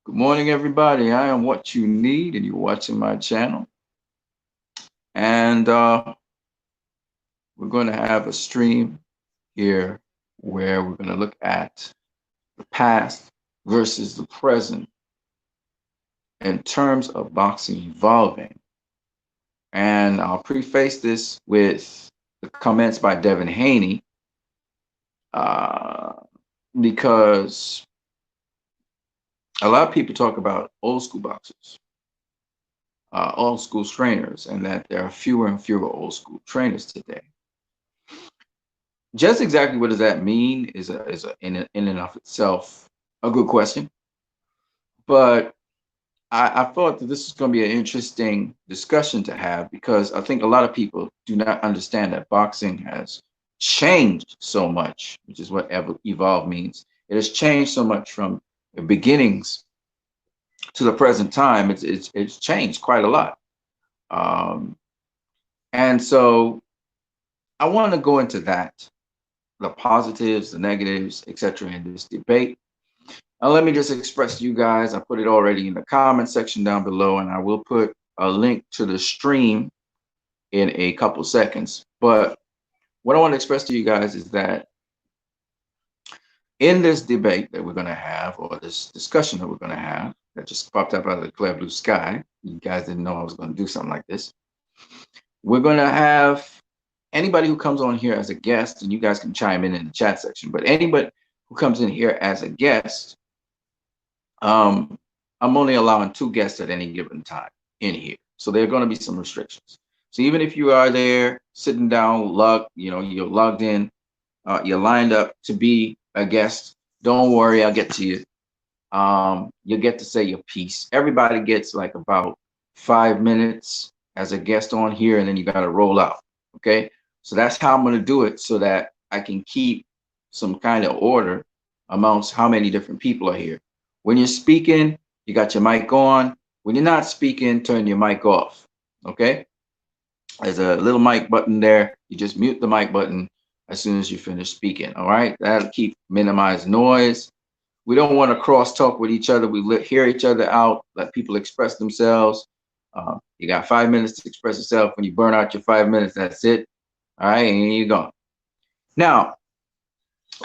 Good morning, everybody. I am what you need, and you're watching my channel. And we're going to have a stream here where we're going to look at the past versus the present in terms of boxing evolving. And I'll preface this with the comments by Devin Haney uh, because a lot of people talk about old school boxers, old school trainers, and that there are fewer and fewer old school trainers today. Just exactly what does that mean is in and of itself a good question. But I thought that this is going to be an interesting discussion to have because I think a lot of people do not understand that boxing has changed so much, which is what evolve means. It has changed so much from the beginnings to the present time. It's changed quite a lot. Um, and so I want to go into that, the positives, the negatives, etc., in this debate. Now, let me just express to you guys, I put it already in the comment section down below, and I will put a link to the stream in a couple seconds. But what I want to express to you guys is that in this debate that we're going to have, or this discussion that we're going to have, that just popped up out of the clear blue sky, you guys didn't know I was going to do something like this. We're going to have anybody who comes on here as a guest, and you guys can chime in the chat section, but anybody who comes in here as a guest, I'm only allowing 2 guests at any given time in here. So there are going to be some restrictions. So even if you are there sitting down, you're logged in, you're lined up to be a guest, don't worry, I'll get to you. You'll get to say your piece. Everybody gets like about 5 minutes as a guest on here, and then you got to roll out. Okay. So that's how I'm going to do it so that I can keep some kind of order amongst how many different people are here. When you're speaking, you got your mic on. When you're not speaking, turn your mic off. Okay. There's a little mic button there. You just mute the mic button as soon as you finish speaking. All right. That'll minimize noise. We don't want to cross talk with each other. We hear each other out, let people express themselves. You got 5 minutes to express yourself. When you burn out your 5 minutes, that's it. All right, and you're gone. Now,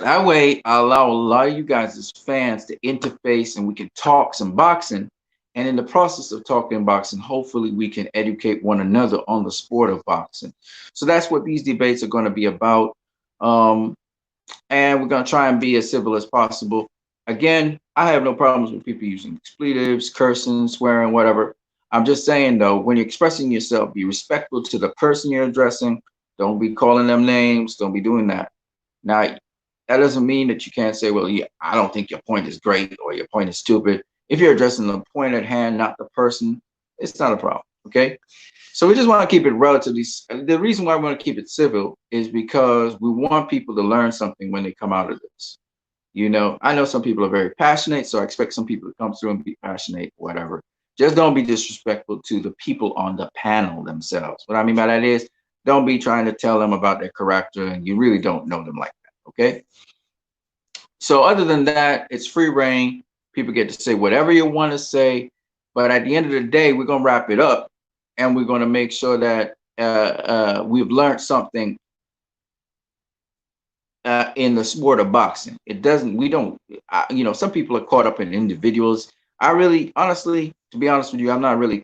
that way, I allow a lot of you guys as fans to interface and we can talk some boxing. And in the process of talking boxing, hopefully we can educate one another on the sport of boxing. So that's what these debates are going to be about. And we're going to try and be as civil as possible. Again, I have no problems with people using expletives, cursing, swearing, whatever. I'm just saying, though, when you're expressing yourself, be respectful to the person you're addressing. Don't be calling them names. Don't be doing that. Now, that doesn't mean that you can't say, well, yeah, I don't think your point is great or your point is stupid. If you're addressing the point at hand, not the person, it's not a problem. Okay. So we just want to keep it relatively. The reason why we want to keep it civil is because we want people to learn something when they come out of this. I know some people are very passionate, so I expect some people to come through and be passionate, whatever. Just don't be disrespectful to the people on the panel themselves. What I mean by that is, don't be trying to tell them about their character and you really don't know them like that. Okay. So other than that, it's free reign. People get to say whatever you want to say. But at the end of the day, we're going to wrap it up and we're going to make sure that we've learned something in the sport of boxing. Some people are caught up in individuals. I really, honestly, to be honest with you, I'm not really,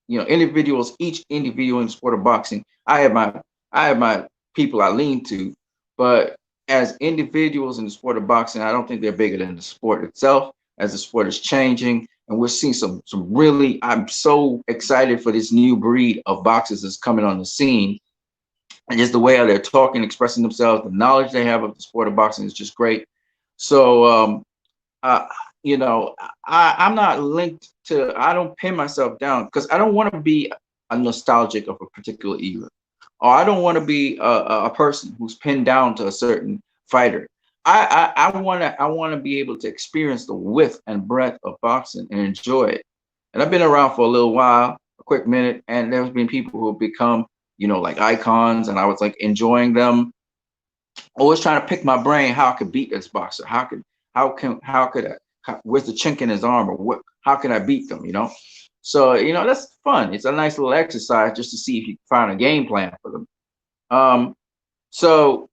individuals, each individual in the sport of boxing, I have my people I lean to, but as individuals in the sport of boxing, I don't think they're bigger than the sport itself. As the sport is changing, and we're seeing some really, I'm so excited for this new breed of boxers that's coming on the scene. And just the way they're talking, expressing themselves, the knowledge they have of the sport of boxing is just great. So, I'm not linked to, I don't pin myself down because I don't want to be a nostalgic of a particular era. Or I don't want to be a person who's pinned down to a certain fighter. I want to be able to experience the width and breadth of boxing and enjoy it. And I've been around for a little while, a quick minute, and there's been people who have become, like icons, and I was like enjoying them. Always trying to pick my brain how I could beat this boxer. How could where's the chink in his armor? What, how can I beat them? You know, so that's fun. It's a nice little exercise just to see if you can find a game plan for them. So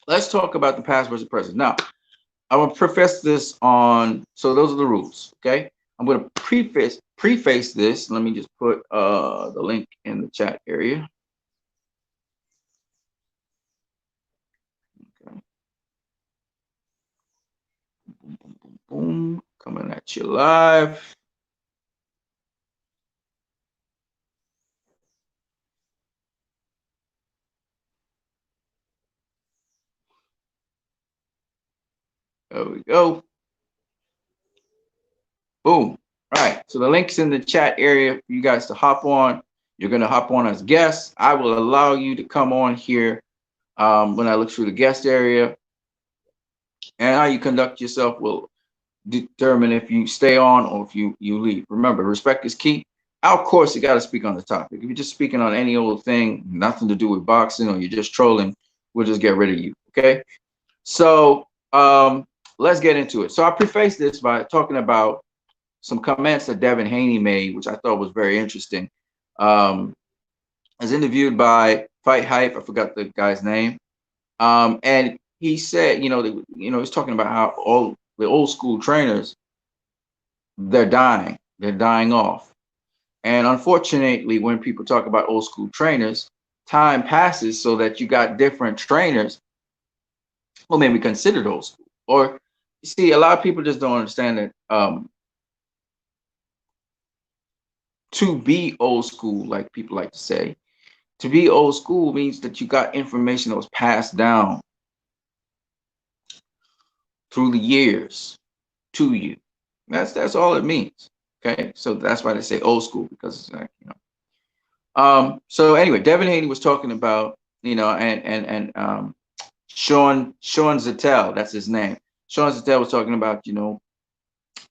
let's talk about the past versus present. Now, I'm gonna preface this on. So those are the rules. Okay, I'm gonna preface this. Let me just put the link in the chat area. Okay. Boom, boom, boom, boom. Coming at you live. There we go. Boom. All right. So the link's in the chat area for you guys to hop on. You're going to hop on as guests. I will allow you to come on here when I look through the guest area. And how you conduct yourself will determine if you stay on or if you leave. Remember, respect is key. Of course, you got to speak on the topic. If you're just speaking on any old thing, nothing to do with boxing, or you're just trolling, we'll just get rid of you. Okay. So let's get into it. So I preface this by talking about some comments that Devin Haney made, which I thought was very interesting. As interviewed by Fight Hype, I forgot the guy's name, and he said, he's talking about how all the old school trainers, they're dying off, and unfortunately, when people talk about old school trainers, time passes so that you got different trainers who may be considered old school, or you see, a lot of people just don't understand that. To be old school, like people like to say, to be old school means that you got information that was passed down through the years to you. That's all it means. Okay, so that's why they say old school, because it's like, So anyway, Devin Haney was talking about, and Sean Zattel, that's his name. Sean Zattel was talking about, the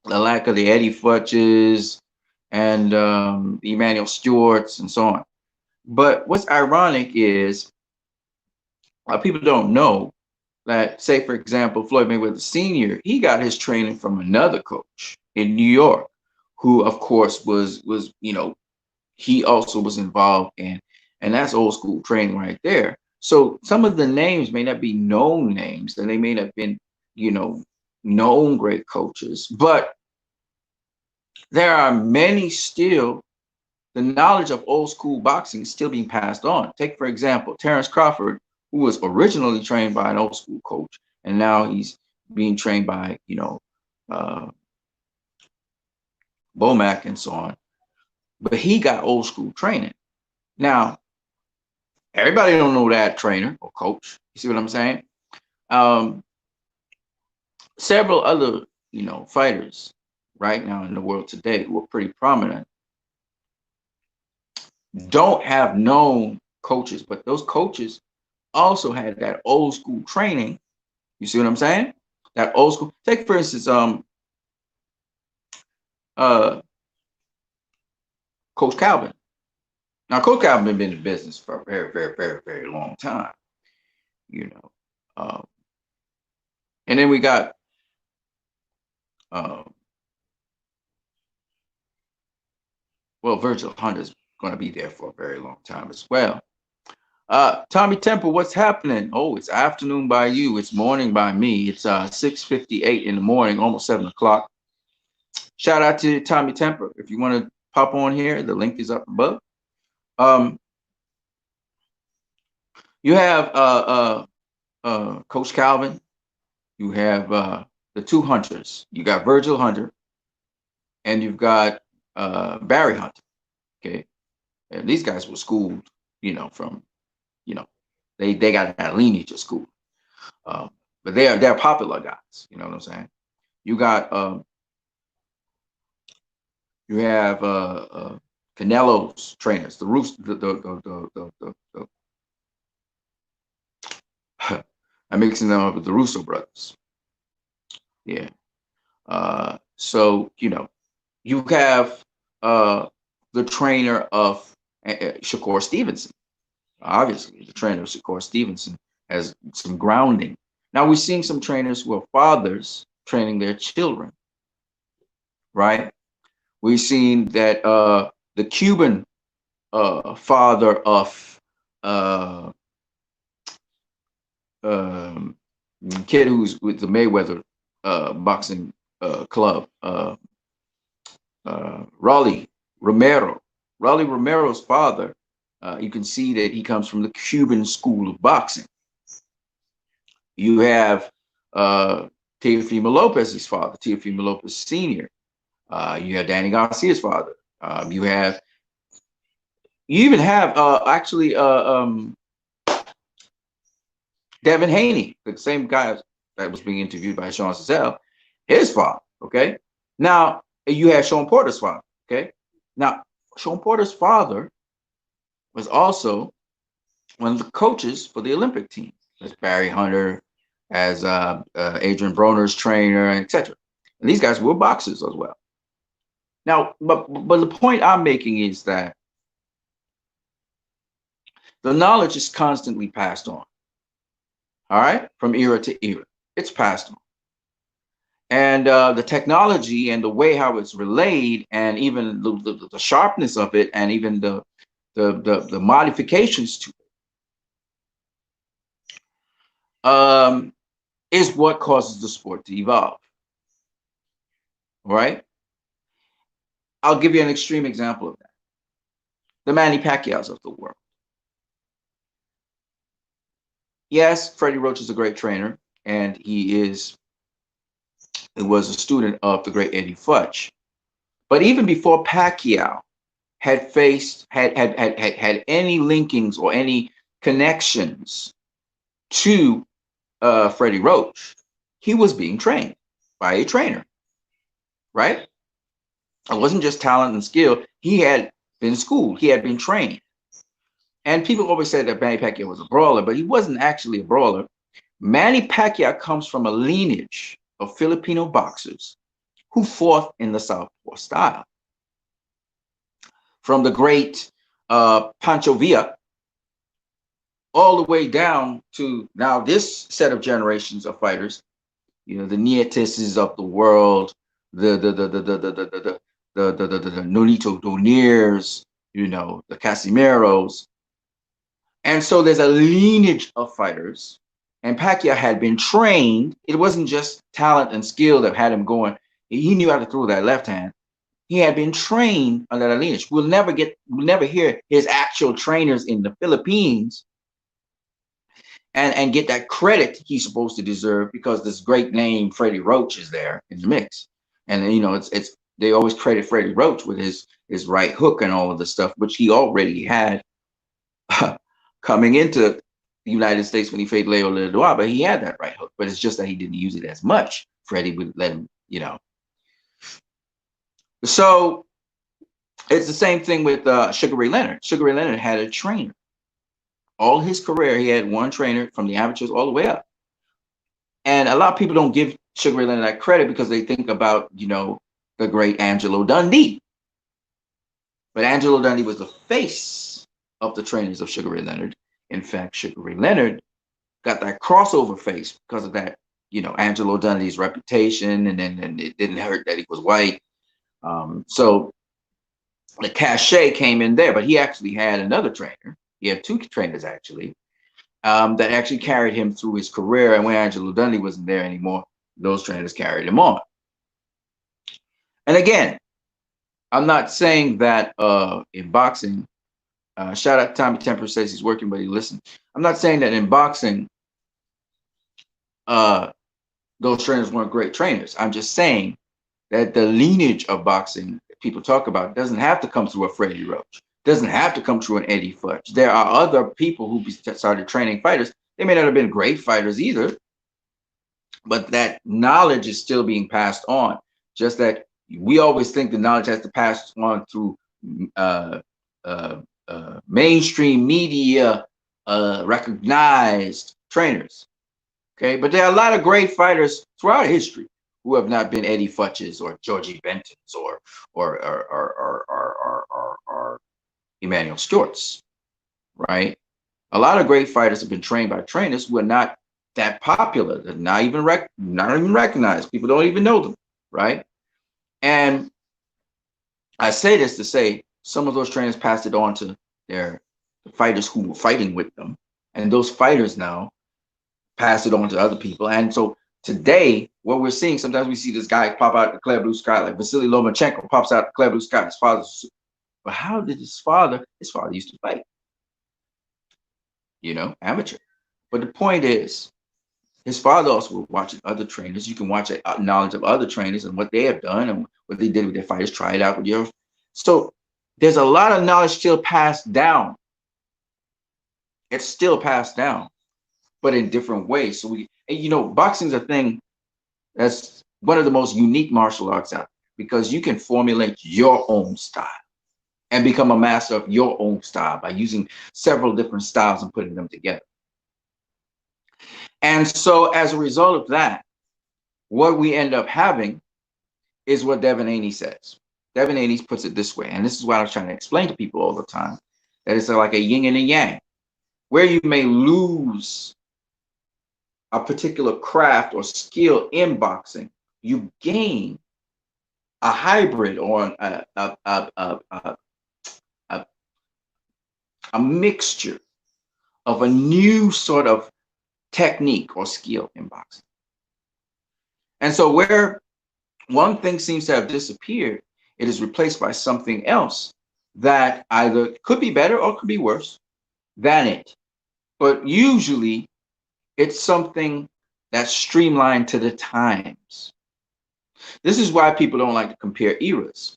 lack of the Eddie Futches and the Emmanuel Stewarts and so on. But what's ironic is people don't know that, say, for example, Floyd Mayweather Sr., he got his training from another coach in New York, who, of course, was he also was involved in, and that's old school training right there. So some of the names may not be known names, and they may not have been, known great coaches, but there are many still. The knowledge of old school boxing is still being passed on. Take, for example, Terrence Crawford, who was originally trained by an old school coach, and now he's being trained by, Bomac and so on. But he got old school training. Now, everybody don't know that trainer or coach. You see what I'm saying? Several other, fighters right now in the world today who are pretty prominent don't have known coaches, but those coaches also had that old school training. You see what I'm saying? That old school. Take, for instance, Coach Calvin. Now, Coach Calvin been in the business for a very, very, very, very long time. And then we got Virgil Hunter's going to be there for a very long time as well. Tommy Temple, what's happening? Oh, it's afternoon by you. It's morning by me. It's 6:58 in the morning, almost 7 o'clock. Shout out to Tommy Temple. If you want to pop on here, the link is up above. You have Coach Calvin. You have the two hunters. You got Virgil Hunter, and you've got Barry Hunter. Okay, and these guys were schooled, from, they got that lineage of school, but they're popular guys. You know what I'm saying? You got you have Canelo's trainers, the Roos, I'm mixing them up with the Russo brothers. Yeah. So you have the trainer of Shakur Stevenson. Obviously, the trainer of Shakur Stevenson has some grounding. Now we're seeing some trainers who are fathers training their children, right? We've seen that the Cuban father of uh, um, kid who's with the Mayweather boxing club, Raleigh Romero. Raleigh Romero's father, you can see that he comes from the Cuban school of boxing. You have uh, Teofimo Lopez's father, Teofimo Lopez Sr. You have Danny Garcia's father. You have, you even have actually Devin Haney, the same guy that was being interviewed by Sean Cecile, his father. Okay. Now you have Sean Porter's father. Okay. Now Sean Porter's father was also one of the coaches for the Olympic team. As Barry Hunter, as Adrian Broner's trainer, etc. And these guys were boxers as well. Now, but the point I'm making is that the knowledge is constantly passed on. All right, from era to era, it's passed on, and the technology and the way how it's relayed, and even the sharpness of it, and even the modifications to it, is what causes the sport to evolve. All right, I'll give you an extreme example of that: the Manny Pacquiao's of the world. Yes, Freddie Roach is a great trainer, and he was a student of the great Eddie Futch. But even before Pacquiao had any linkings or any connections to Freddie Roach, he was being trained by a trainer, right? It wasn't just talent and skill. He had been schooled. He had been trained. And people always said that Manny Pacquiao was a brawler, but he wasn't actually a brawler. Manny Pacquiao comes from a lineage of Filipino boxers who fought in the Southpaw style. From the great Pancho Villa all the way down to now this set of generations of fighters, you know, the Nietises of the world, the Nonito Doniers, you know, the Casimiros. And so there's a lineage of fighters, and Pacquiao had been trained. It wasn't just talent and skill that had him going. He knew how to throw that left hand. He had been trained under that lineage. We'll never hear his actual trainers in the Philippines and get that credit he's supposed to deserve, because this great name Freddie Roach is there in the mix. And you know, it's they always credit Freddie Roach with his right hook and all of the stuff, which he already had coming into the United States when he faced Leo Ledois, but he had that right hook. But it's just that he didn't use it as much. Freddie would let him, you know. So it's the same thing with Sugar Ray Leonard. Sugar Ray Leonard had a trainer. All his career, he had one trainer from the amateurs all the way up. And a lot of people don't give Sugar Ray Leonard that credit because they think about, you know, the great Angelo Dundee. But Angelo Dundee was the face of the trainers of Sugar Ray Leonard. In fact, Sugar Ray Leonard got that crossover face because of that, you know, Angelo Dundee's reputation, and then it didn't hurt that he was white. So the cachet came in there, but he actually had another trainer. He had two trainers actually that actually carried him through his career. And when Angelo Dundee wasn't there anymore, those trainers carried him on. And again, I'm not saying that in boxing, shout out to Tommy Temper, says he's working, but he listened. I'm not saying that in boxing, those trainers weren't great trainers. I'm just saying that the lineage of boxing that people talk about doesn't have to come through a Freddie Roach. Doesn't have to come through an Eddie Futch. There are other people who started training fighters. They may not have been great fighters either, but that knowledge is still being passed on. Just that we always think the knowledge has to pass on through mainstream media, recognized trainers. Okay, but there are a lot of great fighters throughout history who have not been Eddie Futches or Georgie Bentons or Emmanuel Stewart's, right? A lot of great fighters have been trained by trainers who are not that popular. They're not even recognized. People don't even know them, right? And I say this to say some of those trainers passed it on to their fighters who were fighting with them, and those fighters now pass it on to other people. And so today, what we're seeing, sometimes we see this guy pop out the clear blue sky, like Vasily Lomachenko pops out the clear blue sky. His father's, but how did his father? His father used to fight, amateur. But the point is, his father also was watching other trainers. You can watch knowledge of other trainers and what they have done and what they did with their fighters. Try it out with yours. So there's a lot of knowledge still passed down. It's still passed down, but in different ways. So boxing's a thing that's one of the most unique martial arts out there because you can formulate your own style and become a master of your own style by using several different styles and putting them together. And so as a result of that, what we end up having is what Devin Haney says. Devin Haney puts it this way, and this is what I was trying to explain to people all the time, that it's like a yin and a yang, where you may lose a particular craft or skill in boxing, you gain a hybrid or a mixture of a new sort of technique or skill in boxing. And so where one thing seems to have disappeared, it is replaced by something else that either could be better or could be worse than it. But usually it's something that's streamlined to the times. This is why people don't like to compare eras.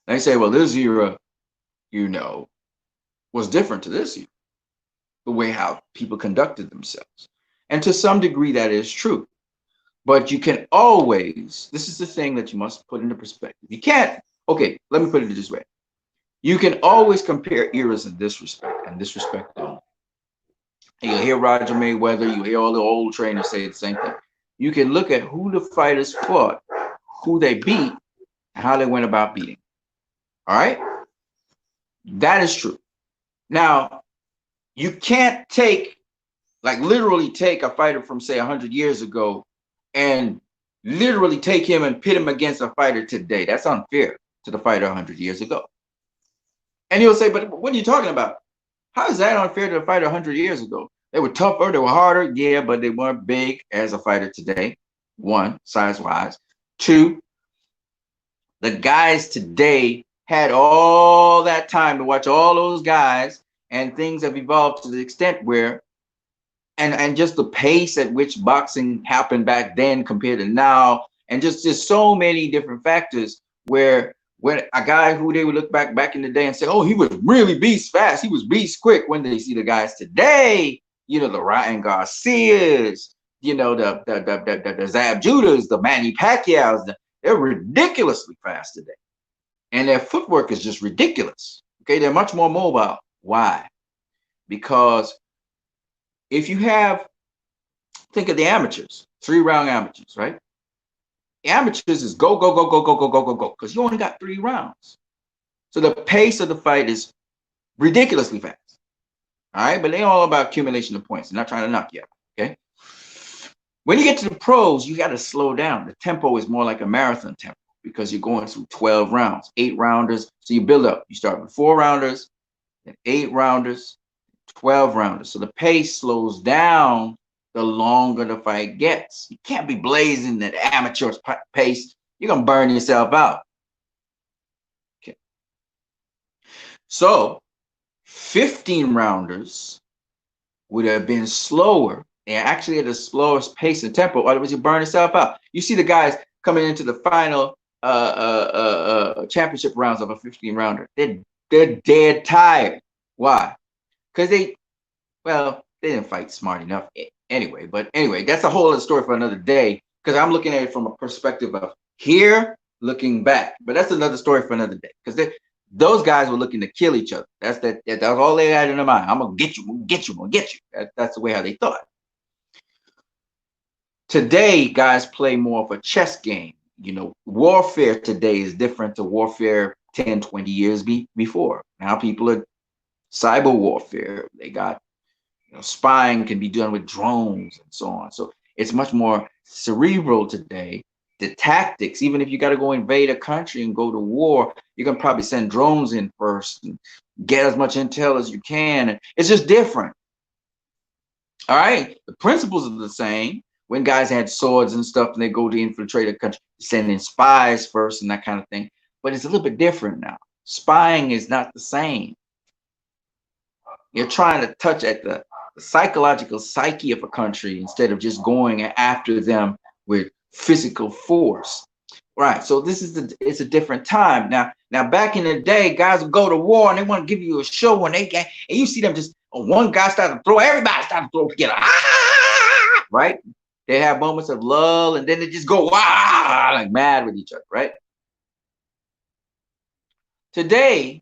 They say, well, this era, was different to this era, the way how people conducted themselves. And to some degree, that is true. But you can always, this is the thing that you must put into perspective. You can't, okay, let me put it this way. You can always compare eras in this respect, and this respect only. You'll hear Roger Mayweather, you hear all the old trainers say the same thing. You can look at who the fighters fought, who they beat, and how they went about beating. All right? That is true. Now, you can't literally take a fighter from, say, 100 years ago and literally take him and pit him against a fighter today. That's unfair to the fighter 100 years ago. And you'll say, but what are you talking about? How is that unfair to the fighter 100 years ago? They were tougher, they were harder, yeah, but they weren't big as a fighter today. One, size-wise. Two, the guys today had all that time to watch all those guys, and things have evolved to the extent where, and just the pace at which boxing happened back then compared to now, and just so many different factors where when a guy who they would look back in the day and say, oh, he was really beast fast, he was beast quick, when they see the guys today, the Ryan Garcias, the Zab Judas, the Manny Pacquiao's, they're ridiculously fast today. And their footwork is just ridiculous. Okay, they're much more mobile. Why? Because if you think of the amateurs, 3-round amateurs, right? The amateurs is go, go, go, go, go, go, go, go, go, because you only got 3 rounds. So the pace of the fight is ridiculously fast. All right, but they're all about accumulation of points. They're not trying to knock you out, okay? When you get to the pros, you got to slow down. The tempo is more like a marathon tempo because you're going through 12 rounds, 8-rounders. So you build up. You start with 4-rounders, then 8-rounders, 12-rounders. So the pace slows down the longer the fight gets. You can't be blazing that amateur pace. You're going to burn yourself out. Okay. So 15-rounders would have been slower and actually at a slowest pace and tempo, otherwise you burn yourself out. You see the guys coming into the final championship rounds of a 15-rounder. They're dead tired. Why? Because they didn't fight smart enough anyway. But anyway, that's a whole other story for another day, because I'm looking at it from a perspective of here looking back. But that's another story for another day, because those guys were looking to kill each other. That's all they had in their mind. I'm going to get you, I'm going to get you, I'm going to get you. That's the way how they thought. Today, guys play more of a chess game. Warfare today is different to warfare 10, 20 years before. Now people are cyber warfare. They got, Spying can be done with drones and so on. So it's much more cerebral today. The tactics, even if you got to go invade a country and go to war, you can probably send drones in first and get as much intel as you can. And it's just different. All right. The principles are the same. When guys had swords and stuff and they go to infiltrate a country, sending spies first and that kind of thing. But it's a little bit different now. Spying is not the same. You're trying to touch at the psychological psyche of a country instead of just going after them with physical force. Right. So it's a different time. Now back in the day, guys would go to war and they want to give you a show when they get, and you see them just one guy started to throw, everybody started to throw together. Right? They have moments of lull and then they just go like mad with each other, right? Today,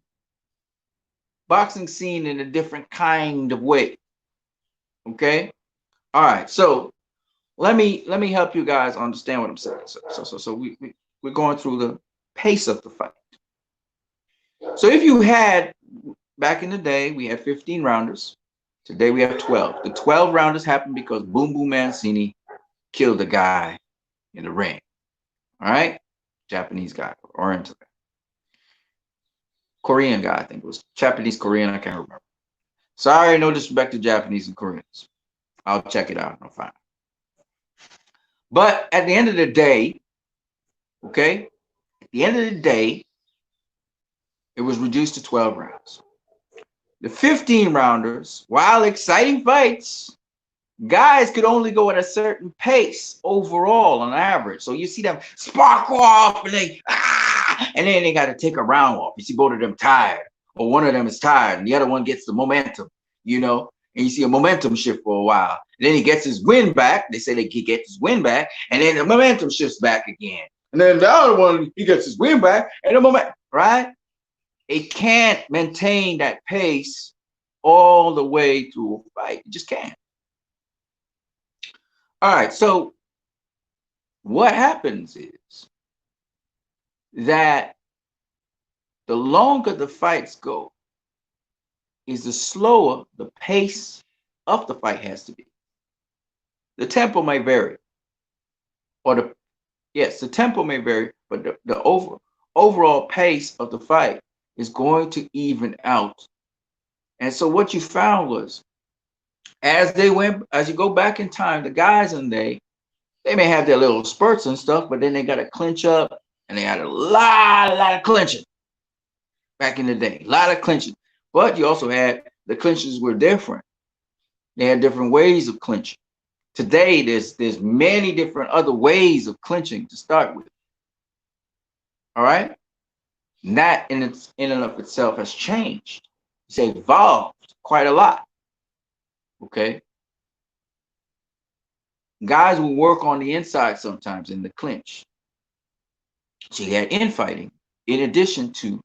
boxing seen in a different kind of way. Okay. All right. So let me help you guys understand what I'm saying. So we're going through the pace of the fight. So if you had back in the day, we had 15 rounders. Today we have 12. The 12 rounders happened because Boom Boom Mancini killed a guy in the ring. All right, Japanese guy, Oriental guy, Korean guy. I think it was Japanese, Korean. I can't remember. Sorry, no disrespect to Japanese and Koreans. I'll check it out. I'll find it. But at the end of the day, okay, at the end of the day, it was reduced to 12 rounds. The 15 rounders, while exciting fights, guys could only go at a certain pace overall on average. So you see them spark off and and then they got to take a round off. You see both of them tired, or one of them is tired and the other one gets the momentum, and you see a momentum shift for a while. And then he gets his win back. They say he gets his win back, and then the momentum shifts back again. And then the other one, he gets his win back, and the moment, right? It can't maintain that pace all the way through a fight. It just can't. All right, so what happens is that the longer the fights go, is the slower the pace of the fight has to be. The tempo may vary, or the tempo may vary, but the overall pace of the fight is going to even out. And so what you found was, as you go back in time, the guys and they may have their little spurts and stuff, but then they got to clinch up, and they had a lot of clinching back in the day, a lot of clinching. But you also had the clinches were different. They had different ways of clinching. Today, there's many different other ways of clinching to start with. All right, and that in and of itself has changed. It's evolved quite a lot. Okay. Guys will work on the inside sometimes in the clinch. So you had infighting in addition to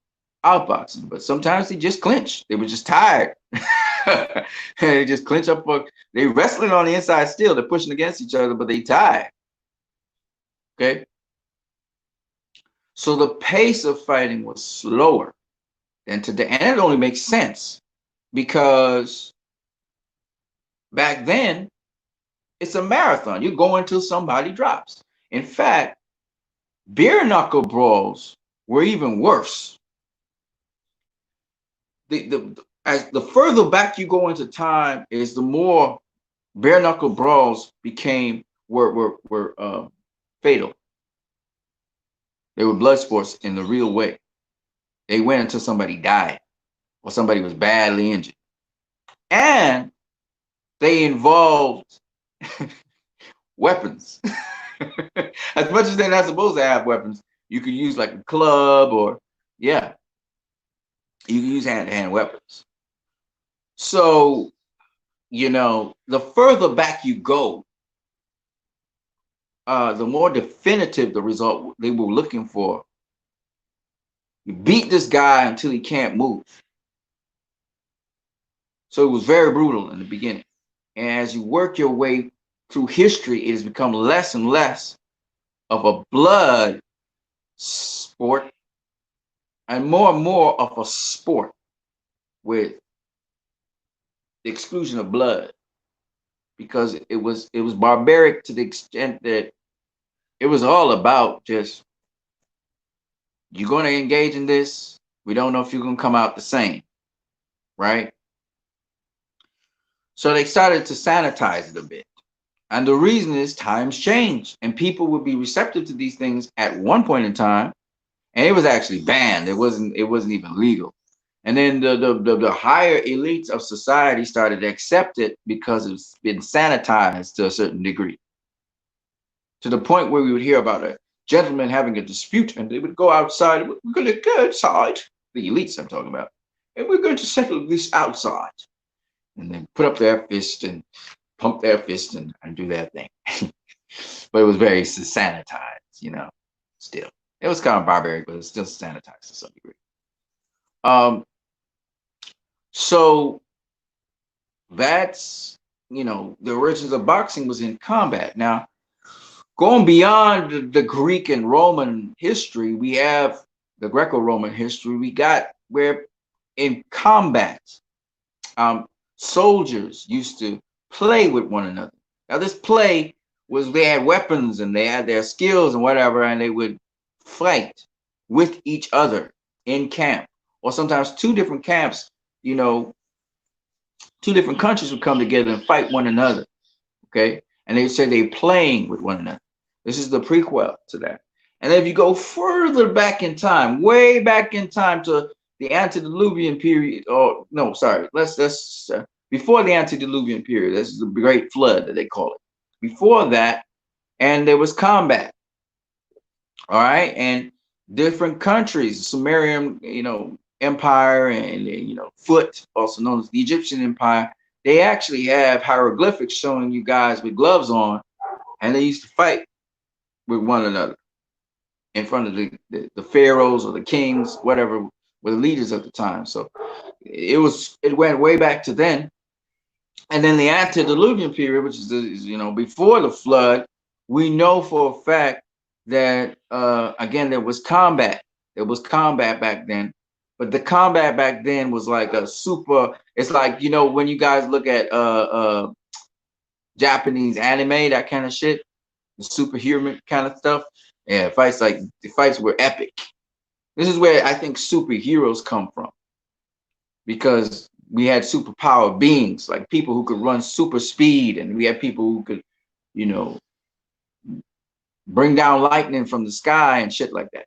outboxing, but sometimes they just clinch. They were just tired. They just clinch up. They wrestling on the inside still. They're pushing against each other, but they tired. Okay. So the pace of fighting was slower than today. And it only makes sense because back then, it's a marathon. You go until somebody drops. In fact, bare knuckle brawls were even worse. As the further back you go into time, is the more bare knuckle brawls were fatal. They were blood sports in the real way. They went until somebody died or somebody was badly injured, and they involved weapons. As much as they're not supposed to have weapons, you could use like a club or you can use hand-to-hand weapons. So, the further back you go, the more definitive the result they were looking for. You beat this guy until he can't move. So it was very brutal in the beginning. And as you work your way through history, it has become less and less of a blood sport and more of a sport with the exclusion of blood, because it was barbaric to the extent that it was all about just, you're going to engage in this. We don't know if you're going to come out the same, right? So they started to sanitize it a bit. And the reason is times change and people would be receptive to these things at one point in time. And it was actually banned. It wasn't even legal. And then the higher elites of society started to accept it because it's been sanitized to a certain degree, to the point where we would hear about a gentleman having a dispute and they would go outside. We're going to go outside. The elites I'm talking about. And we're going to settle this outside. And then put up their fist and pump their fist and do their thing. But it was very sanitized, still. It was kind of barbaric, but it's still sanitized to some degree. So that's, the origins of boxing was in combat. Now, going beyond the Greek and Roman history, we have the Greco-Roman history. We got where in combat, soldiers used to play with one another. Now, this play was, they had weapons and they had their skills and whatever, and they would fight with each other in camp, or sometimes two different camps, two different countries would come together and fight one another. Okay. And they say they're playing with one another. This is the prequel to that. And if you go further back in time, way back in time to the antediluvian period, or no, sorry, let's before the antediluvian period, this is the Great Flood that they call it. Before that, and there was combat. All right, and different countries, Sumerian, empire, and Foot, also known as the Egyptian Empire, they actually have hieroglyphics showing you guys with gloves on, and they used to fight with one another in front of the pharaohs or the kings, whatever, were the leaders at the time. So it went way back to then. And then the antediluvian period, which is before the flood, we know for a fact that again there was combat. There was combat back then, but the combat back then was like a super. It's like when you guys look at Japanese anime, that kind of shit, the superhuman kind of stuff. Yeah, the fights were epic. This is where I think superheroes come from, because we had superpower beings, like people who could run super speed, and we had people who could, bring down lightning from the sky and shit like that.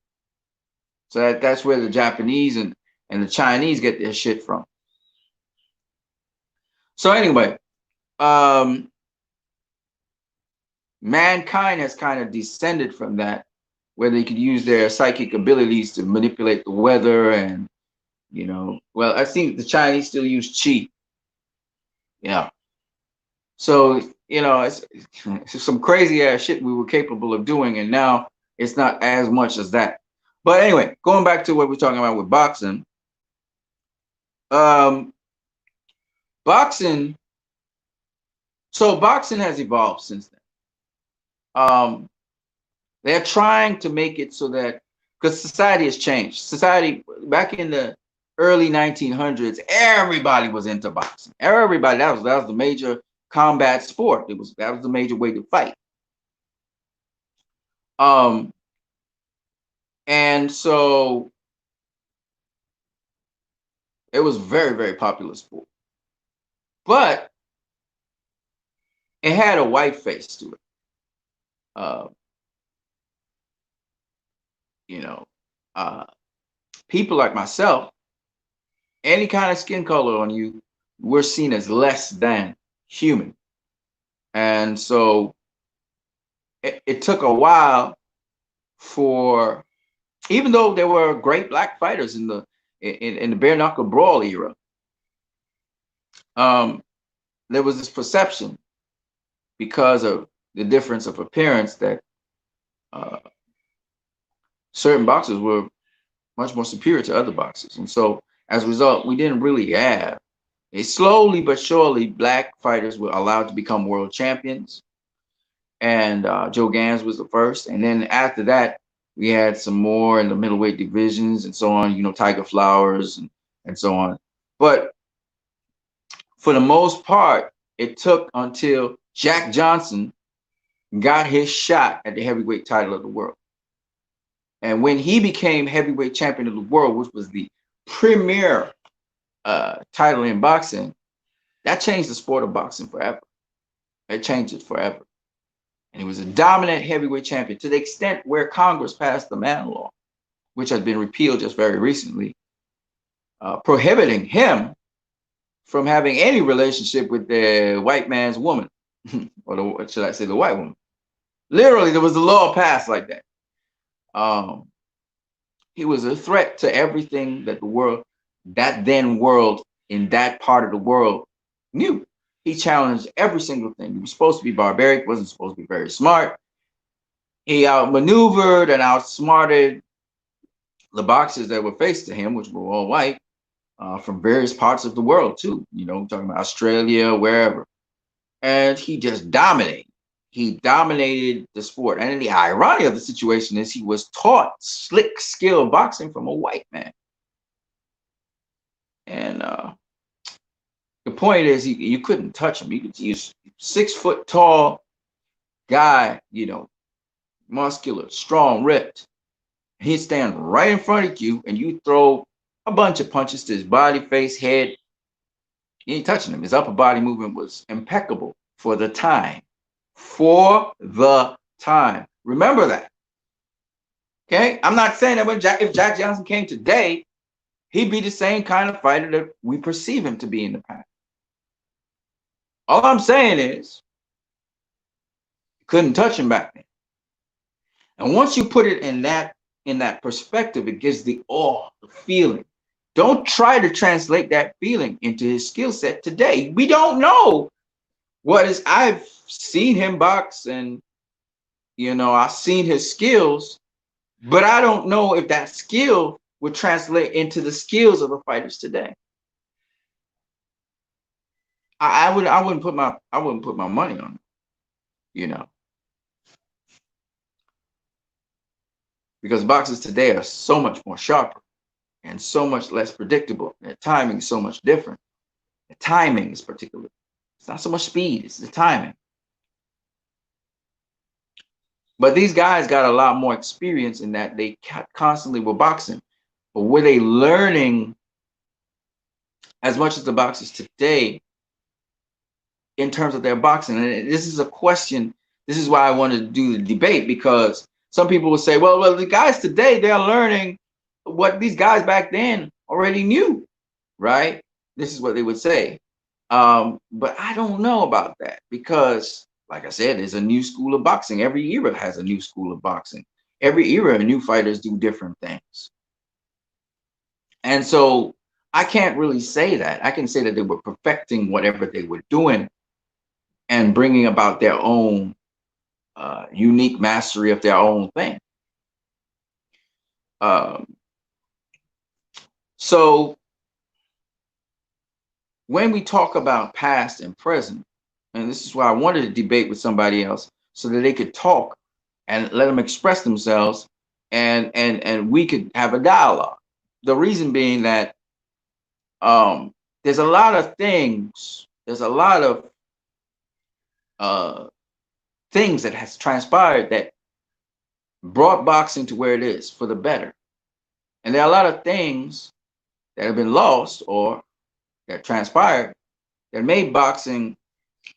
So that's where the Japanese and the Chinese get their shit from. So anyway, mankind has kind of descended from that, where they could use their psychic abilities to manipulate the weather, and well, I think the Chinese still use qi. Yeah. So it's some crazy ass shit we were capable of doing, and now it's not as much as that. But anyway, going back to what we're talking about with boxing. Boxing. So boxing has evolved since then. They're trying to make it so that, because society has changed. Society back in the early 1900s, everybody was into boxing. Everybody, that was the major combat sport. That was the major way to fight. And so it was very, very popular sport. But it had a white face to it. People like myself, any kind of skin color on you, we're seen as less than human. And so it took a while for, even though there were great black fighters in the bare knuckle brawl era, there was this perception, because of the difference of appearance, that certain boxers were much more superior to other boxers. And so as a result, we didn't really have slowly but surely, black fighters were allowed to become world champions. And Joe Gans was the first. And then after that, we had some more in the middleweight divisions and so on, Tiger Flowers and so on. But For the most part, it took until Jack Johnson got his shot at the heavyweight title of the world. And when he became heavyweight champion of the world, which was the premier title in boxing, that changed the sport of boxing forever. It changed it forever. And he was a dominant heavyweight champion to the extent where Congress passed the Mann Law, which has been repealed just very recently, prohibiting him from having any relationship with the white man's woman, or should I say the white woman. Literally, there was a law passed like that. He was a threat to everything that the world, that then world in that part of the world knew. He challenged every single thing. He was supposed to be barbaric, wasn't supposed to be very smart. He outmaneuvered and outsmarted the boxers that were faced to him, which were all white, from various parts of the world too. You know, talking about Australia, wherever. And he just dominated. He dominated the sport. And the irony of the situation is he was taught slick skill boxing from a white man. And the point is, you couldn't touch him. You could use 6 foot tall guy, you know, muscular, strong, ripped. He'd stand right in front of you and you throw a bunch of punches to his body, face, head. You ain't touching him. His upper body movement was impeccable for the time. For the time. Remember that. Okay? I'm not saying that if Jack Johnson came today, he'd be the same kind of fighter that we perceive him to be in the past. All I'm saying is, you couldn't touch him back then. And once you put it in that perspective, it gives the awe, the feeling. Don't try to translate that feeling into his skill set today. We don't know what is. I've seen him box and, you know, I've seen his skills, but I don't know if that skill would translate into the skills of the fighters today. I wouldn't put my money on it, you know, because boxers today are so much more sharper and so much less predictable. Their timing is so much different. The timing is particular. It's not so much speed, it's the timing. But these guys got a lot more experience in that they constantly were boxing. But were they learning as much as the boxers today in terms of their boxing? And this is a question. This is why I wanted to do the debate, because some people will say, well, the guys today, they're learning what these guys back then already knew, right? This is what they would say. But I don't know about that, because, like I said, there's a new school of boxing. Every era has a new school of boxing. Every era, new fighters do different things. And so I can't really say that. I can say that they were perfecting whatever they were doing and bringing about their own unique mastery of their own thing. So when we talk about past and present, and this is why I wanted to debate with somebody else so that they could talk and let them express themselves, and we could have a dialogue. The reason being that there's a lot of things, there's a lot of things that has transpired that brought boxing to where it is for the better. And there are a lot of things that have been lost or that transpired that made boxing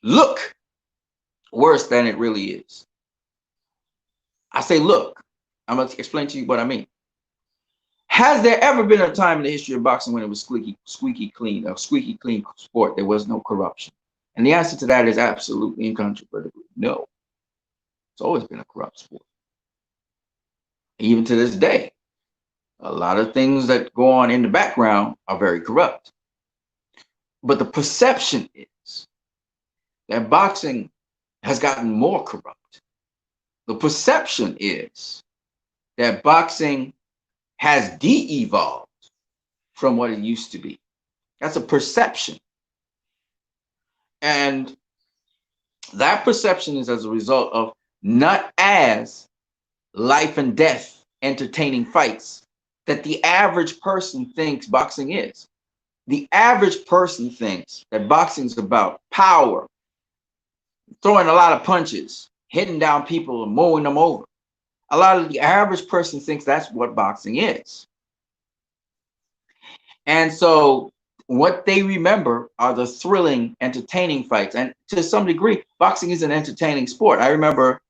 look worse than it really is. I say look. I'm going to explain to you what I mean. Has there ever been a time in the history of boxing when it was squeaky clean, a squeaky clean sport? There was no corruption. And the answer to that is absolutely incontrovertibly no. It's always been a corrupt sport. Even to this day, a lot of things that go on in the background are very corrupt. But the perception is that boxing has gotten more corrupt. The perception is that boxing has de-evolved from what it used to be. That's a perception. And that perception is as a result of not as life and death entertaining fights that the average person thinks boxing is. The average person thinks that boxing is about power, throwing a lot of punches, hitting down people and mowing them over. A lot of the average person thinks that's what boxing is. And so what they remember are the thrilling, entertaining fights. And to some degree, boxing is an entertaining sport. I remember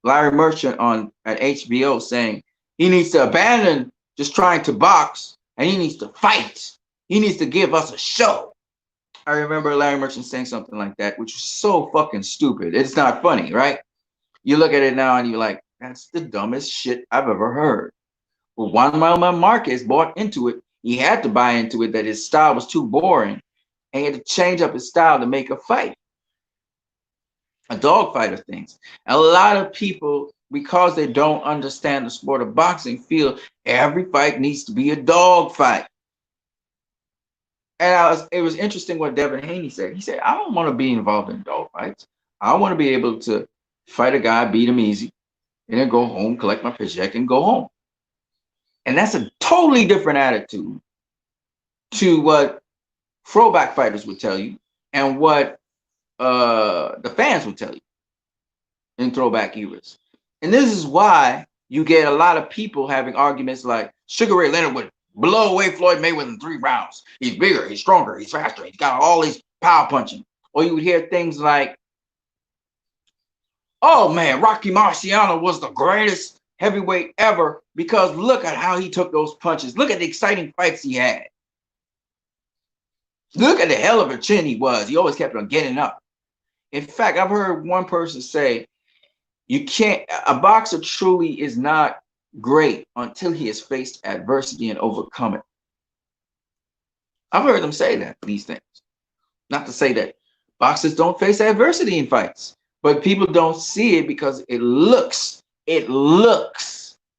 Larry Merchant at HBO saying he needs to abandon just trying to box and he needs to fight. He needs to give us a show. I remember Larry Merchant saying something like that, which was so fucking stupid. It's not funny, right? You look at it now and you're like, that's the dumbest shit I've ever heard. But Juan Manuel Marquez bought into it. He had to buy into it that his style was too boring and he had to change up his style to make a fight, a dog fight of things. And a lot of people, because they don't understand the sport of boxing, feel every fight needs to be a dog fight. And it was interesting what Devin Haney said. He said, I don't want to be involved in dog fights. I want to be able to fight a guy, beat him easy, and then go home, collect my paycheck, and go home. And that's a totally different attitude to what throwback fighters would tell you and what the fans would tell you in throwback eras. And this is why you get a lot of people having arguments like Sugar Ray Leonard would blow away Floyd Mayweather in 3 rounds. He's bigger, he's stronger, he's faster, he's got all these power punching. Or you would hear things like, oh man, Rocky Marciano was the greatest heavyweight ever because look at how he took those punches. Look at the exciting fights he had. Look at the hell of a chin he was. He always kept on getting up. In fact, I've heard one person say, a boxer truly is not great until he has faced adversity and overcome it. I've heard them say these things. Not to say that boxers don't face adversity in fights, but people don't see it because it looks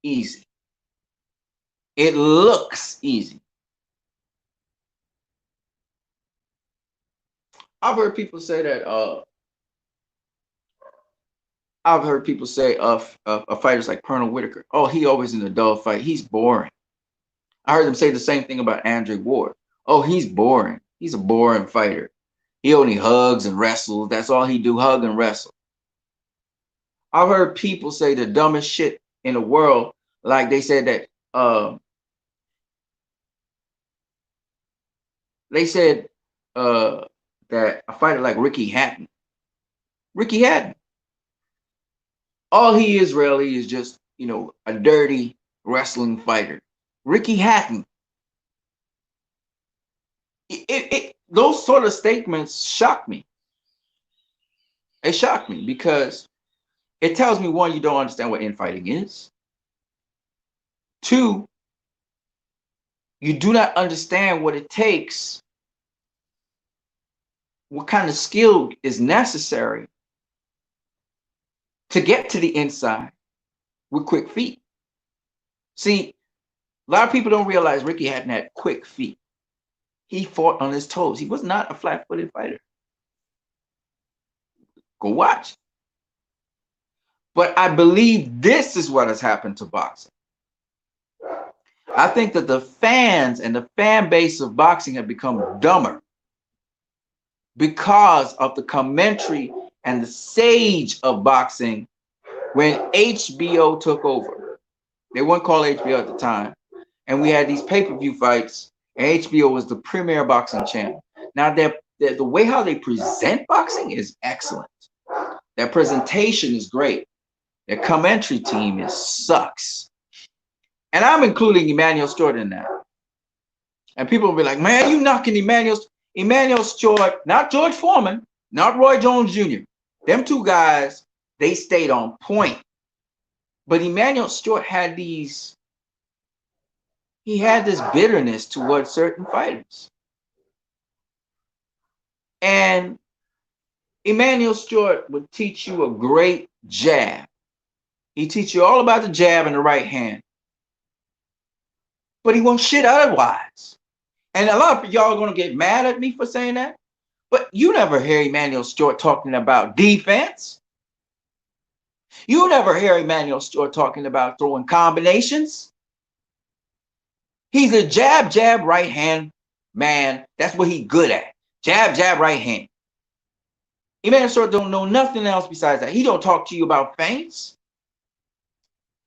easy. It looks easy. I've heard people say that of fighters like Pernell Whitaker, oh, he always in a dull fight. He's boring. I heard them say the same thing about Andre Ward. Oh, he's boring. He's a boring fighter. He only hugs and wrestles. That's all he do, hug and wrestle. I've heard people say the dumbest shit in the world, like they said that that a fighter like Ricky Hatton, all he is really is just, a dirty wrestling fighter. Ricky Hatton. Those sort of statements shock me. They shock me because it tells me, one, you don't understand what infighting is. 2, you do not understand what it takes, what kind of skill is necessary to get to the inside with quick feet. See, a lot of people don't realize Ricky Hatton had quick feet. He fought on his toes. He was not a flat-footed fighter. Go watch. But I believe this is what has happened to boxing. I think that the fans and the fan base of boxing have become dumber because of the commentary and the sage of boxing when HBO took over. They weren't called HBO at the time. And we had these pay-per-view fights, and HBO was the premier boxing channel. Now, the way how they present boxing is excellent. Their presentation is great. Their commentary team sucks. And I'm including Emmanuel Stewart in that. And people will be like, man, you knocking Emmanuel Stewart, not George Foreman, not Roy Jones Jr. Them two guys, they stayed on point. But Emmanuel Stewart had this bitterness towards certain fighters. And Emmanuel Stewart would teach you a great jab. He teach you all about the jab and the right hand. But he won't shit otherwise. And a lot of y'all are going to get mad at me for saying that. But you never hear Emmanuel Stewart talking about defense. You never hear Emmanuel Stewart talking about throwing combinations. He's a jab, jab, right hand Man, that's what he good at. Jab, jab, right hand. Emmanuel Short don't know nothing else besides that. He don't talk to you about feints.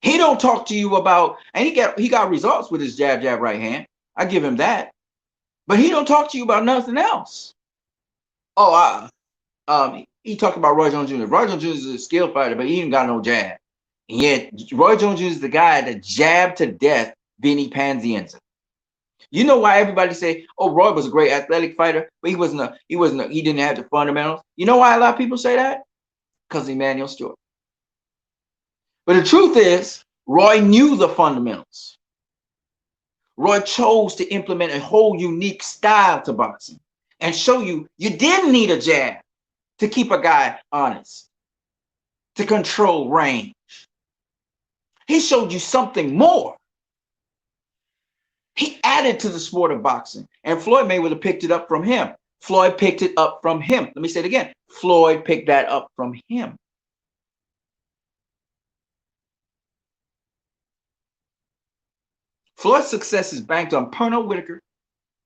He don't talk to you about, and he got results with his jab, jab, right hand. I give him that. But he don't talk to you about nothing else. Oh, he talked about Roy Jones Jr. Roy Jones Jr. is a skilled fighter, but he ain't got no jab. And yet, Roy Jones Jr. is the guy that jabbed to death Vinny Panzienza. You know why everybody say, "Oh, Roy was a great athletic fighter, but he didn't have the fundamentals." You know why a lot of people say that? Because Emmanuel Stewart. But the truth is, Roy knew the fundamentals. Roy chose to implement a whole unique style to boxing and show you didn't need a jab to keep a guy honest, to control range. He showed you something more. He added to the sport of boxing, and Floyd Mayweather picked it up from him. Floyd picked it up from him. Let me say it again. Floyd picked that up from him. Floyd's success is banked on Pernell Whitaker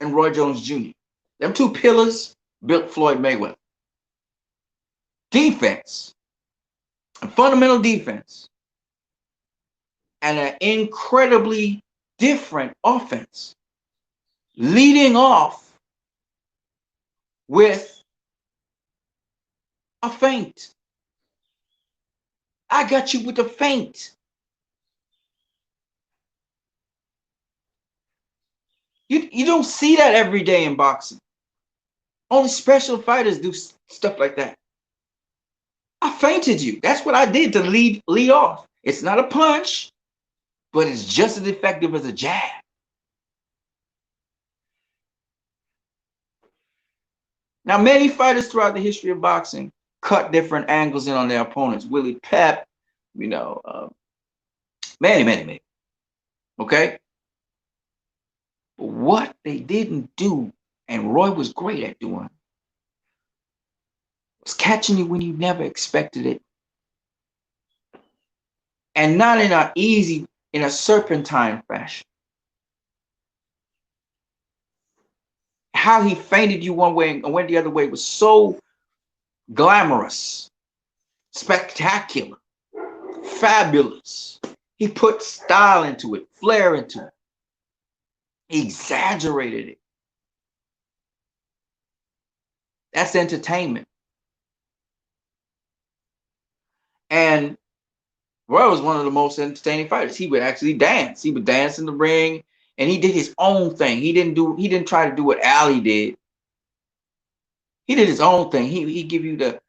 and Roy Jones Jr. Them two pillars built Floyd Mayweather. Defense, a fundamental defense, and an incredibly different offense, leading off with a feint. I got you with a feint. You don't see that every day in boxing. Only special fighters do stuff like that. I feinted you. That's what I did to lead off. It's not a punch, but it's just as effective as a jab. Now, many fighters throughout the history of boxing cut different angles in on their opponents. Willie Pep, many. Okay? But what they didn't do, and Roy was great at doing, was catching you when you never expected it. And not in a serpentine fashion. How he feinted you one way and went the other way was so glamorous, spectacular, fabulous. He put style into it, flair into it. He exaggerated it. That's entertainment. And Roy was one of the most entertaining fighters. He would actually dance. He would dance in the ring, and he did his own thing. He didn't try to do what Ali did. He did his own thing. He give you the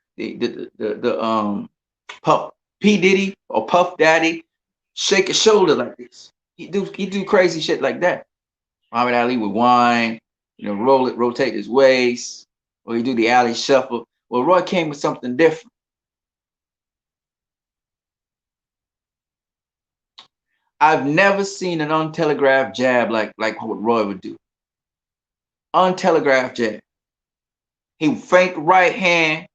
Puff P Diddy or Puff Daddy shake a shoulder like this. He do crazy shit like that. Muhammad Ali would whine, rotate his waist, or he do the Ali shuffle. Well, Roy came with something different. I've never seen an untelegraphed jab like what Roy would do. Untelegraphed jab. He would feint the right hand,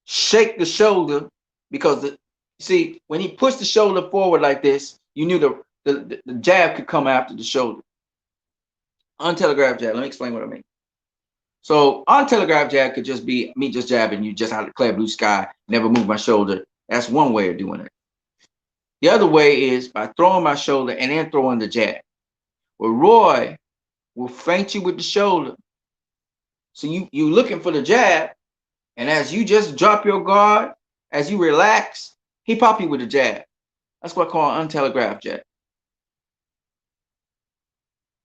shake the shoulder, because see, when he pushed the shoulder forward like this, you knew the jab could come after the shoulder. Untelegraphed jab. Let me explain what I mean. So untelegraphed jab could just be me just jabbing you just out of the clear blue sky, never move my shoulder. That's one way of doing it. The other way is by throwing my shoulder and then throwing the jab. Well, Roy will feint you with the shoulder. So you looking for the jab, and as you just drop your guard, as you relax, he pop you with a jab. That's what I call untelegraphed jab.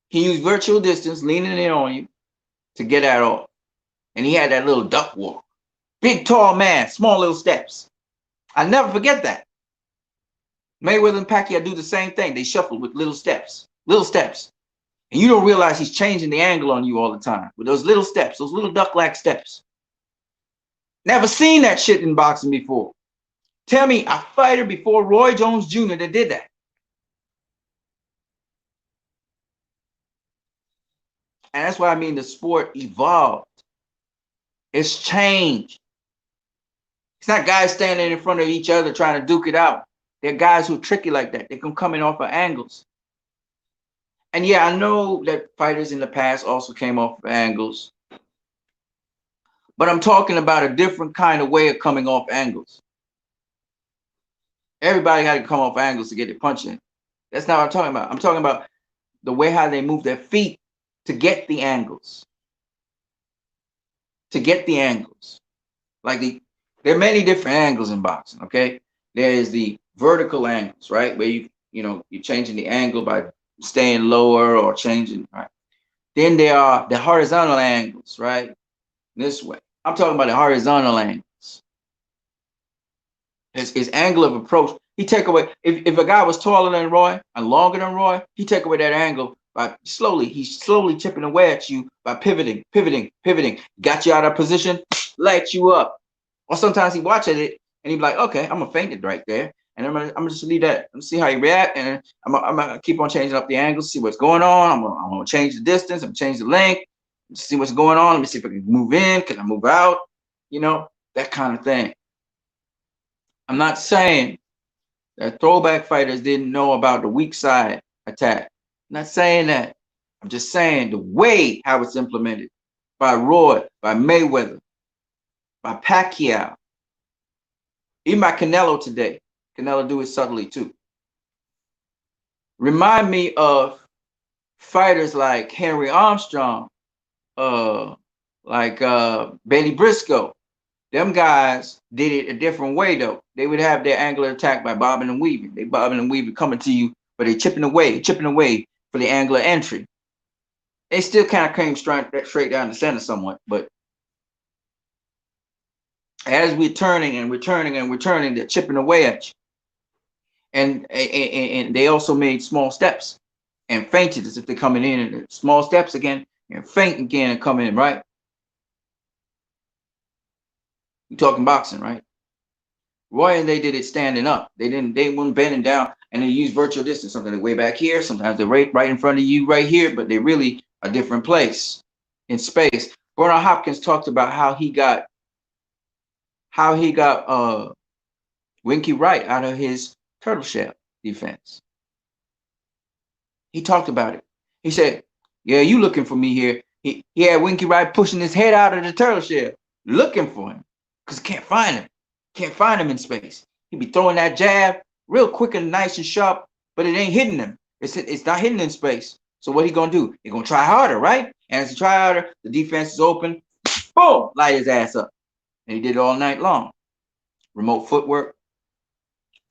He used virtual distance, leaning in on you to get that off. And he had that little duck walk. Big, tall man, small little steps. I never forget that. Mayweather and Pacquiao do the same thing. They shuffle with little steps. And you don't realize he's changing the angle on you all the time with those little steps, those little duck-like steps. Never seen that shit in boxing before. Tell me a fighter before Roy Jones Jr. that did that. And that's why I mean the sport evolved. It's changed. It's not guys standing in front of each other trying to duke it out. They're guys who are tricky like that. They can come in off of angles. And yeah, I know that fighters in the past also came off of angles, but I'm talking about a different kind of way of coming off angles. Everybody had to come off angles to get their punch in. That's not what I'm talking about. I'm talking about the way how they move their feet to get the angles. To get the angles. There are many different angles in boxing, okay? There is the vertical angles, right? Where you're changing the angle by staying lower or changing, right? Then there are the horizontal angles, right? This way. I'm talking about the horizontal angles. His angle of approach. He take away if a guy was taller than Roy and longer than Roy, he take away that angle by he's slowly chipping away at you by pivoting, pivoting, pivoting. Got you out of position, light you up. Or sometimes he watches it and he'd be like, okay, I'm gonna feint it right there. And I'm gonna just leave that and see how he react. And I'm gonna keep on changing up the angles, see what's going on. I'm gonna change the distance, I'm gonna change the length, see what's going on. Let me see if I can move in, can I move out? That kind of thing. I'm not saying that throwback fighters didn't know about the weak side attack. I'm not saying that. I'm just saying the way how it's implemented by Roy, by Mayweather, by Pacquiao, even by Canelo today. Canelo do it subtly too. Remind me of fighters like Henry Armstrong, like Bailey Briscoe. Them guys did it a different way though. They would have their angular attack by bobbing and weaving. They bobbing and weaving coming to you, but they chipping away for the angular entry. They still kind of came straight down the center somewhat, but as we're turning and returning and returning, they're chipping away at you. And they also made small steps and feinted as if they're coming in, and small steps again and feint again and come in, right? You're talking boxing, right? Roy and they did it standing up. They weren't bending down, and they used virtual distance. Something way back here, sometimes they're right in front of you right here, but they're really a different place in space. Bernard Hopkins talked about how he got Winky Wright out of his turtle shell defense. He talked about it. He said, yeah, you looking for me here. He had Winky Wright pushing his head out of the turtle shell, looking for him, because can't find him. Can't find him in space. He'd be throwing that jab real quick and nice and sharp, but it ain't hitting him. It's not hitting in space. So what he gonna do? He gonna try harder, right? And as he try harder, the defense is open. Boom! Light his ass up. And he did it all night long. Remote footwork,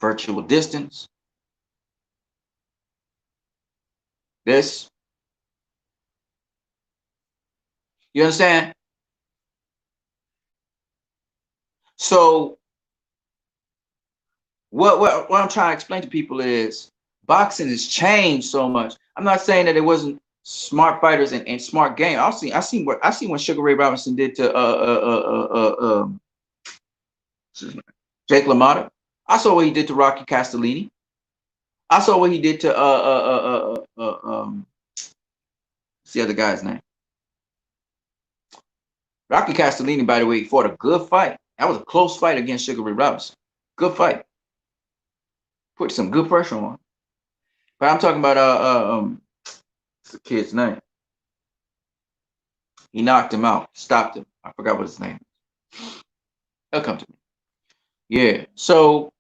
virtual distance. This. You understand? So what I'm trying to explain to people is boxing has changed so much. I'm not saying that it wasn't smart fighters and smart game. I seen what Sugar Ray Robinson did to Jake LaMotta. I saw what he did to Rocky Castellini. I saw what he did to what's the other guy's name? Rocky Castellini, by the way, fought a good fight. That was a close fight against Sugar Ray Robinson. Good fight. Put some good pressure on. But I'm talking about what's the kid's name? He knocked him out, stopped him. I forgot what his name is. He'll come to me. Yeah. So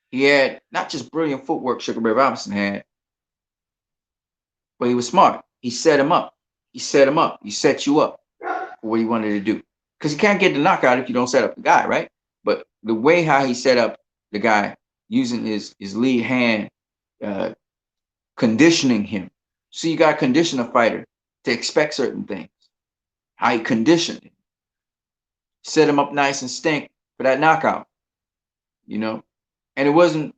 he had not just brilliant footwork, Sugar Ray Robinson had, but he was smart. He set him up. He set him up. He set you up for what he wanted to do. Because you can't get the knockout if you don't set up the guy, right? But the way how he set up the guy, using his lead hand, conditioning him. So you got to condition a fighter to expect certain things. How he conditioned him. Set him up nice and stink for that knockout. And it wasn't,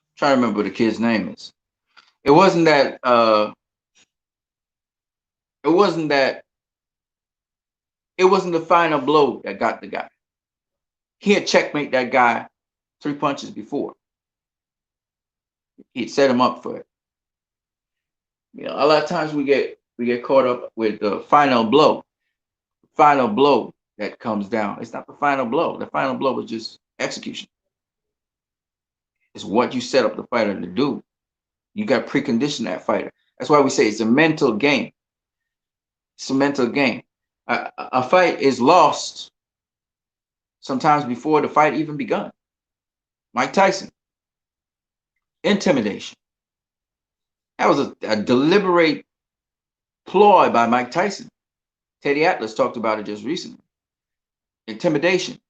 I'm trying to remember what the kid's name is. It wasn't that it wasn't the final blow that got the guy. He had checkmate that guy 3 punches before. He'd set him up for it. A lot of times we get caught up with the final blow. Final blow that comes down. It's not the final blow. The final blow is just execution. It's what you set up the fighter to do. You got to precondition that fighter. That's why we say it's a mental game. It's a mental game. A fight is lost sometimes before the fight even begun. Mike Tyson, intimidation. That was a deliberate ploy by Mike Tyson. Teddy Atlas talked about it just recently. Intimidation.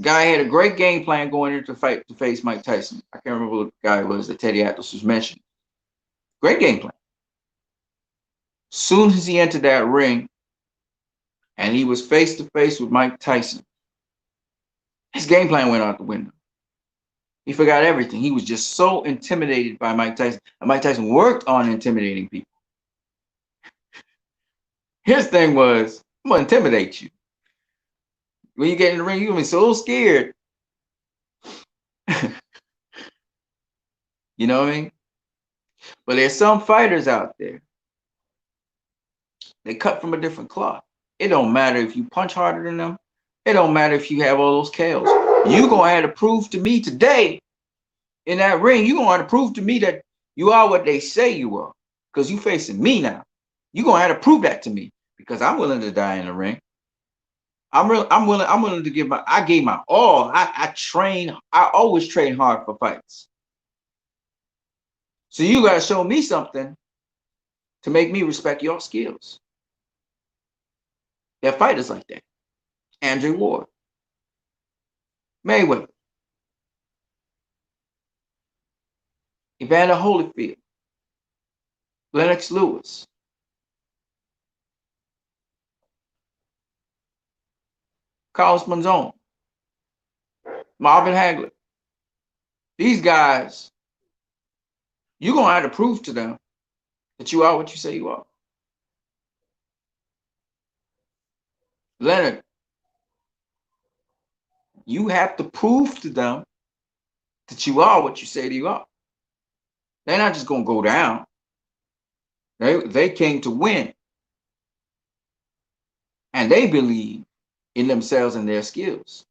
Guy had a great game plan going into the fight to face Mike Tyson. I can't remember what the guy was that Teddy Atlas was mentioning. Great game plan. Soon as he entered that ring and he was face to face with Mike Tyson, his game plan went out the window. He forgot everything. He was just so intimidated by Mike Tyson. And Mike Tyson worked on intimidating people. His thing was, I'm going to intimidate you. When you get in the ring, you're going to be so scared. You know what I mean? But there's some fighters out there. They cut from a different cloth. It don't matter if you punch harder than them. It don't matter if you have all those KOs. You're going to have to prove to me today in that ring, you're going to have to prove to me that you are what they say you are. Because you're facing me now. You're going to have to prove that to me. Because I'm willing to die in the ring. I'm willing to give I gave my all. I always train hard for fights. So you gotta show me something to make me respect your skills. There are fighters like that. Andre Ward, Mayweather, Evander Holyfield, Lennox Lewis. Carlos Monzon, Marvin Hagler. These guys, you're going to have to prove to them that you are what you say you are. Leonard, you have to prove to them that you are what you say you are. They're not just going to go down. They came to win. And they believe in themselves and their skills.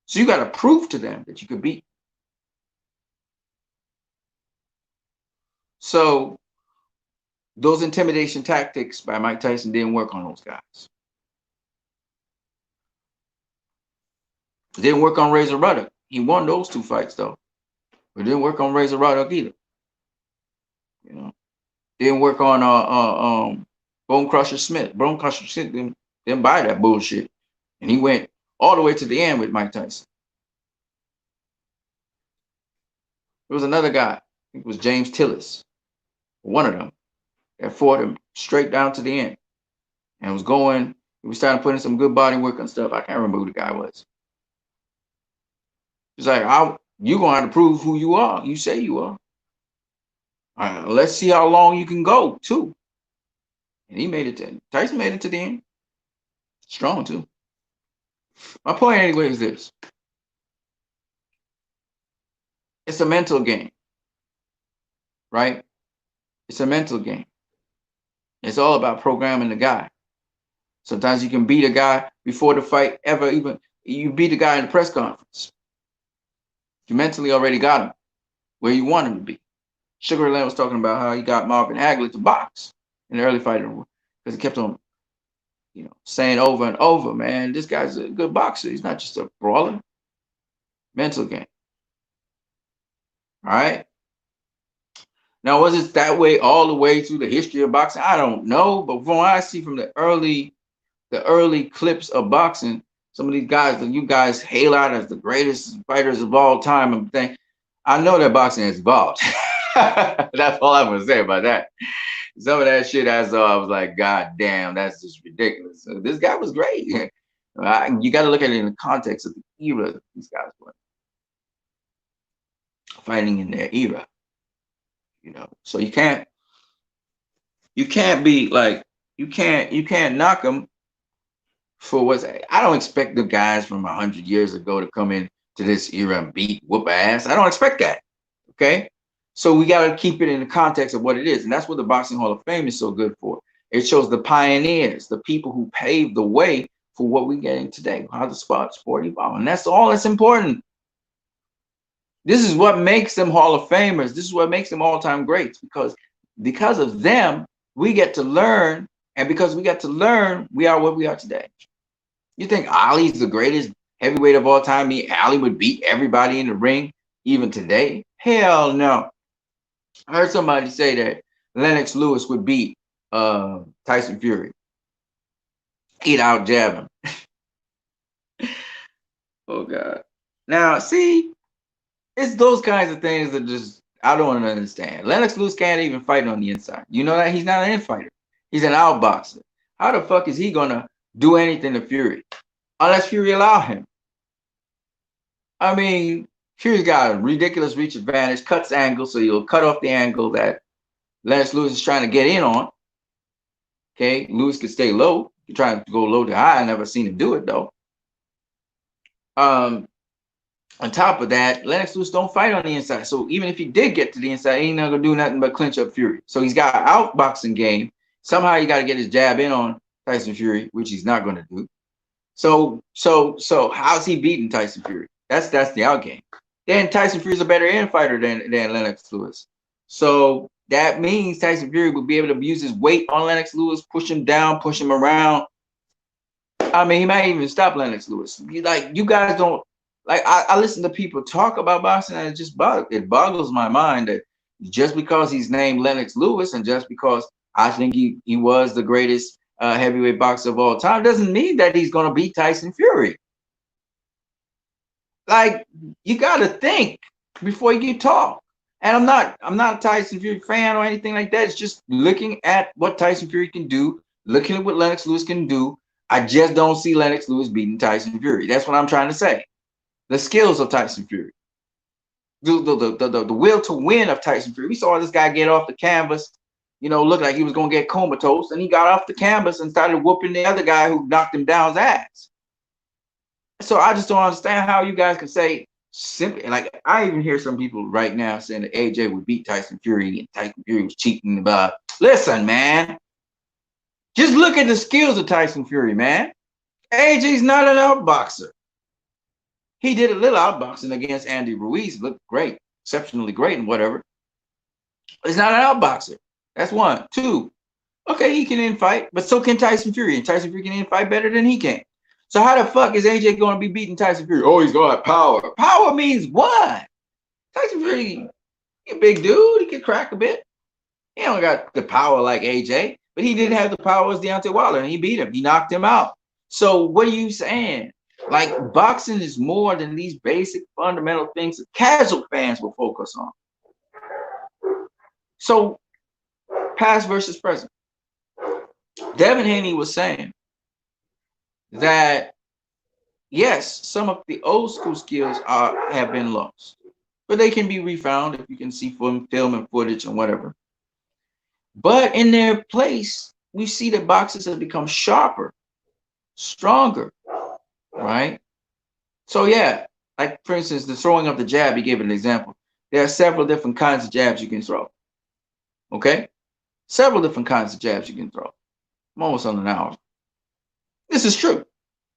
So you got to prove to them that you can beat. So those intimidation tactics by Mike Tyson didn't work on those guys. It didn't work on Razor Ruddock. He won those 2 fights though. But it didn't work on Razor Ruddock either. You know, didn't work on Bone Crusher Smith. Bone Crusher Smith didn't buy that bullshit. And he went all the way to the end with Mike Tyson. There was another guy, I think it was James Tillis, one of them, that fought him straight down to the end. And was starting to put in some good body work and stuff. I can't remember who the guy was. He's like, you're going to have to prove who you are. You say you are. Let's see how long you can go, too. And he made it Tyson made it to the end. Strong, too. My point anyway is this. It's a mental game, right? It's a mental game. It's all about programming the guy. Sometimes you can beat a guy before the fight you beat a guy in the press conference. You mentally already got him where you want him to be. Sugar Ray Leonard was talking about how he got Marvin Hagler to box in the early fight because he kept on, saying over and over, man, this guy's a good boxer. He's not just a brawler. Mental game. All right. Now, was it that way all the way through the history of boxing? I don't know, but from what I see from the early clips of boxing, some of these guys that you guys hail out as the greatest fighters of all time, and thing, I know that boxing has evolved. That's all I'm gonna say about that. Some of that shit I saw, I was like, God damn, that's just ridiculous. So this guy was great. You got to look at it in the context of the era that these guys were fighting in their era. So you can't be like, you can't knock them for what's. I don't expect the guys from 100 years ago to come in to this era and whoop ass. I don't expect that. Okay. So we got to keep it in the context of what it is. And that's what the Boxing Hall of Fame is so good for. It shows the pioneers, the people who paved the way for what we're getting today, how the sport evolved. And that's all that's important. This is what makes them Hall of Famers. This is what makes them all-time greats, because of them, we get to learn, and because we get to learn, we are what we are today. You think Ali's the greatest heavyweight of all time? Me, Ali would beat everybody in the ring, even today? Hell no. I heard somebody say that Lennox Lewis would beat Tyson Fury. He'd out jab him. Oh God. Now, see, it's those kinds of things that just I don't understand. Lennox Lewis can't even fight on the inside. You know that he's not an infighter. He's an outboxer. How the fuck is he gonna do anything to Fury? Unless Fury allow him. I mean, Fury's got a ridiculous reach advantage, cuts angles, so you'll cut off the angle that Lennox Lewis is trying to get in on. Okay, Lewis could stay low. You're trying to go low to high. I never seen him do it though. On top of that, Lennox Lewis don't fight on the inside. So even if he did get to the inside, he ain't not gonna do nothing but clinch up Fury. So he's got an outboxing game. Somehow he got to get his jab in on Tyson Fury, which he's not gonna do. So how's he beating Tyson Fury? That's the out game. Then Tyson Fury's a better infighter than Lennox Lewis. So that means Tyson Fury will be able to use his weight on Lennox Lewis, push him down, push him around. I mean, he might even stop Lennox Lewis. You guys don't. Like I listen to people talk about boxing, and it boggles my mind that just because he's named Lennox Lewis, and just because I think he was the greatest heavyweight boxer of all time, doesn't mean that he's going to beat Tyson Fury. Like, you got to think before you talk. And I'm not a Tyson Fury fan or anything like that. It's just looking at what Tyson Fury can do, looking at what Lennox Lewis can do. I just don't see Lennox Lewis beating Tyson Fury. That's what I'm trying to say. The skills of Tyson Fury, the will to win of Tyson Fury. We saw this guy get off the canvas, looked like he was going to get comatose, and he got off the canvas and started whooping the other guy who knocked him down's ass. So I just don't understand how you guys can say simply, like, I even hear some people right now saying that AJ would beat Tyson Fury and Tyson Fury was cheating about. Listen, man, just look at the skills of Tyson Fury, man. AJ's not an outboxer. He did a little outboxing against Andy Ruiz. Looked great, exceptionally great and whatever. He's not an outboxer. That's one. Two, okay, he can infight, but so can Tyson Fury. And Tyson Fury can infight better than he can. So how the fuck is AJ going to be beating Tyson Fury? Oh, he's going to have power. Power means what? Tyson Fury, he a big dude. He can crack a bit. He don't got the power like AJ, but he didn't have the power as Deontay Wilder, and he beat him. He knocked him out. So what are you saying? Like, boxing is more than these basic fundamental things that casual fans will focus on. So, past versus present. Devin Haney was saying that, yes, some of the old school skills have been lost, but they can be refound if you can see film and footage and whatever. But in their place, we see that boxers have become sharper, stronger, right? So yeah, like for instance, the throwing of the jab, he gave an example. There are several different kinds of jabs you can throw. Okay? Several different kinds of jabs you can throw. I'm almost on an hour. This is true.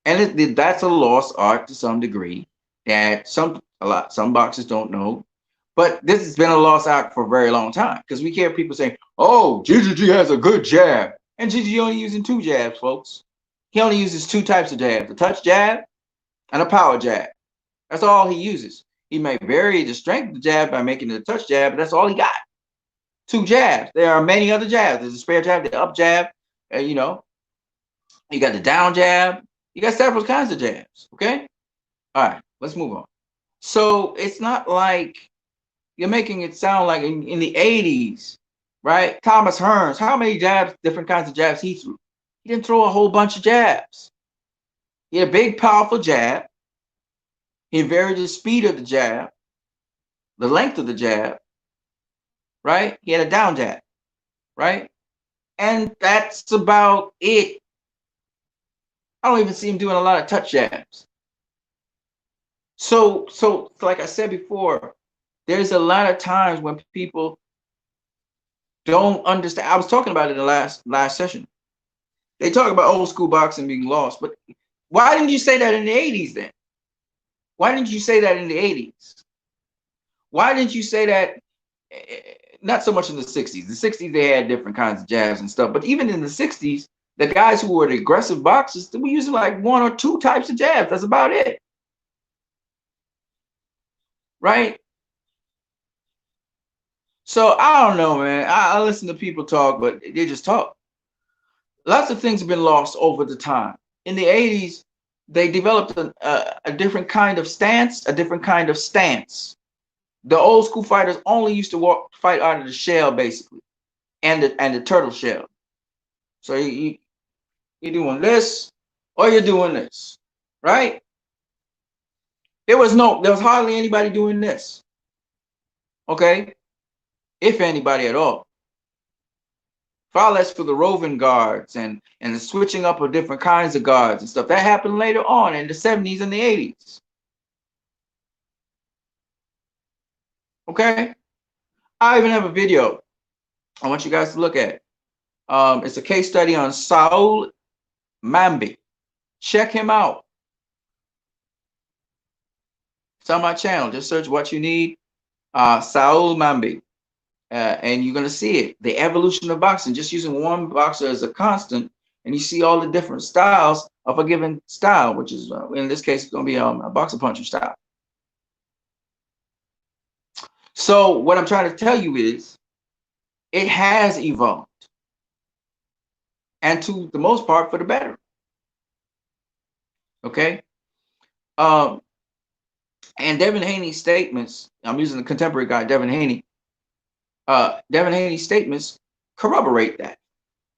And that's a lost art to some degree that some boxers don't know. But this has been a lost art for a very long time because we hear people saying, oh, GGG has a good jab. And GGG only using two jabs, folks. He only uses two types of jabs, a touch jab and a power jab. That's all he uses. He may vary the strength of the jab by making it a touch jab, but that's all he got. Two jabs. There are many other jabs. There's a spare jab, the up jab, you got the down jab. You got several kinds of jabs, okay? All right, let's move on. So it's not like you're making it sound like in the 80s, right? Thomas Hearns, how many jabs, different kinds of jabs he threw? He didn't throw a whole bunch of jabs. He had a big, powerful jab. He varied the speed of the jab, the length of the jab, right? He had a down jab, right? And that's about it. I don't even see him doing a lot of touch jabs. So like I said before, there's a lot of times when people don't understand. I was talking about it in the last session. They talk about old school boxing being lost, but why didn't you say that in the 80s then? Why didn't you say that in the 80s? Why didn't you say that? Not so much in the 60s. The 60s, they had different kinds of jabs and stuff. But even in the 60s, the guys who were the aggressive boxers, they were using like one or two types of jabs. That's about it. Right? So I don't know, man. I listen to people talk, but they just talk. Lots of things have been lost over the time. In the 80s, they developed a different kind of stance, a different kind of stance. The old school fighters only used to fight out of the shell, basically, and the turtle shell. So you're doing this or you're doing this, right? There was hardly anybody doing this, okay? If anybody at all. Far less for the roving guards and the switching up of different kinds of guards and stuff. That happened later on in the 70s and the 80s. Okay? I even have a video I want you guys to look at. It's a case study on Saul Mambi. Check him out. It's on my channel. Just search what you need. Saul Mambi. And you're going to see it. The evolution of boxing, just using one boxer as a constant, and you see all the different styles of a given style, which is, in this case, it's going to be a boxer puncher style. So what I'm trying to tell you is it has evolved. And to the most part, for the better. Okay? And Devin Haney's statements, I'm using the contemporary guy, Devin Haney. Devin Haney's statements corroborate that.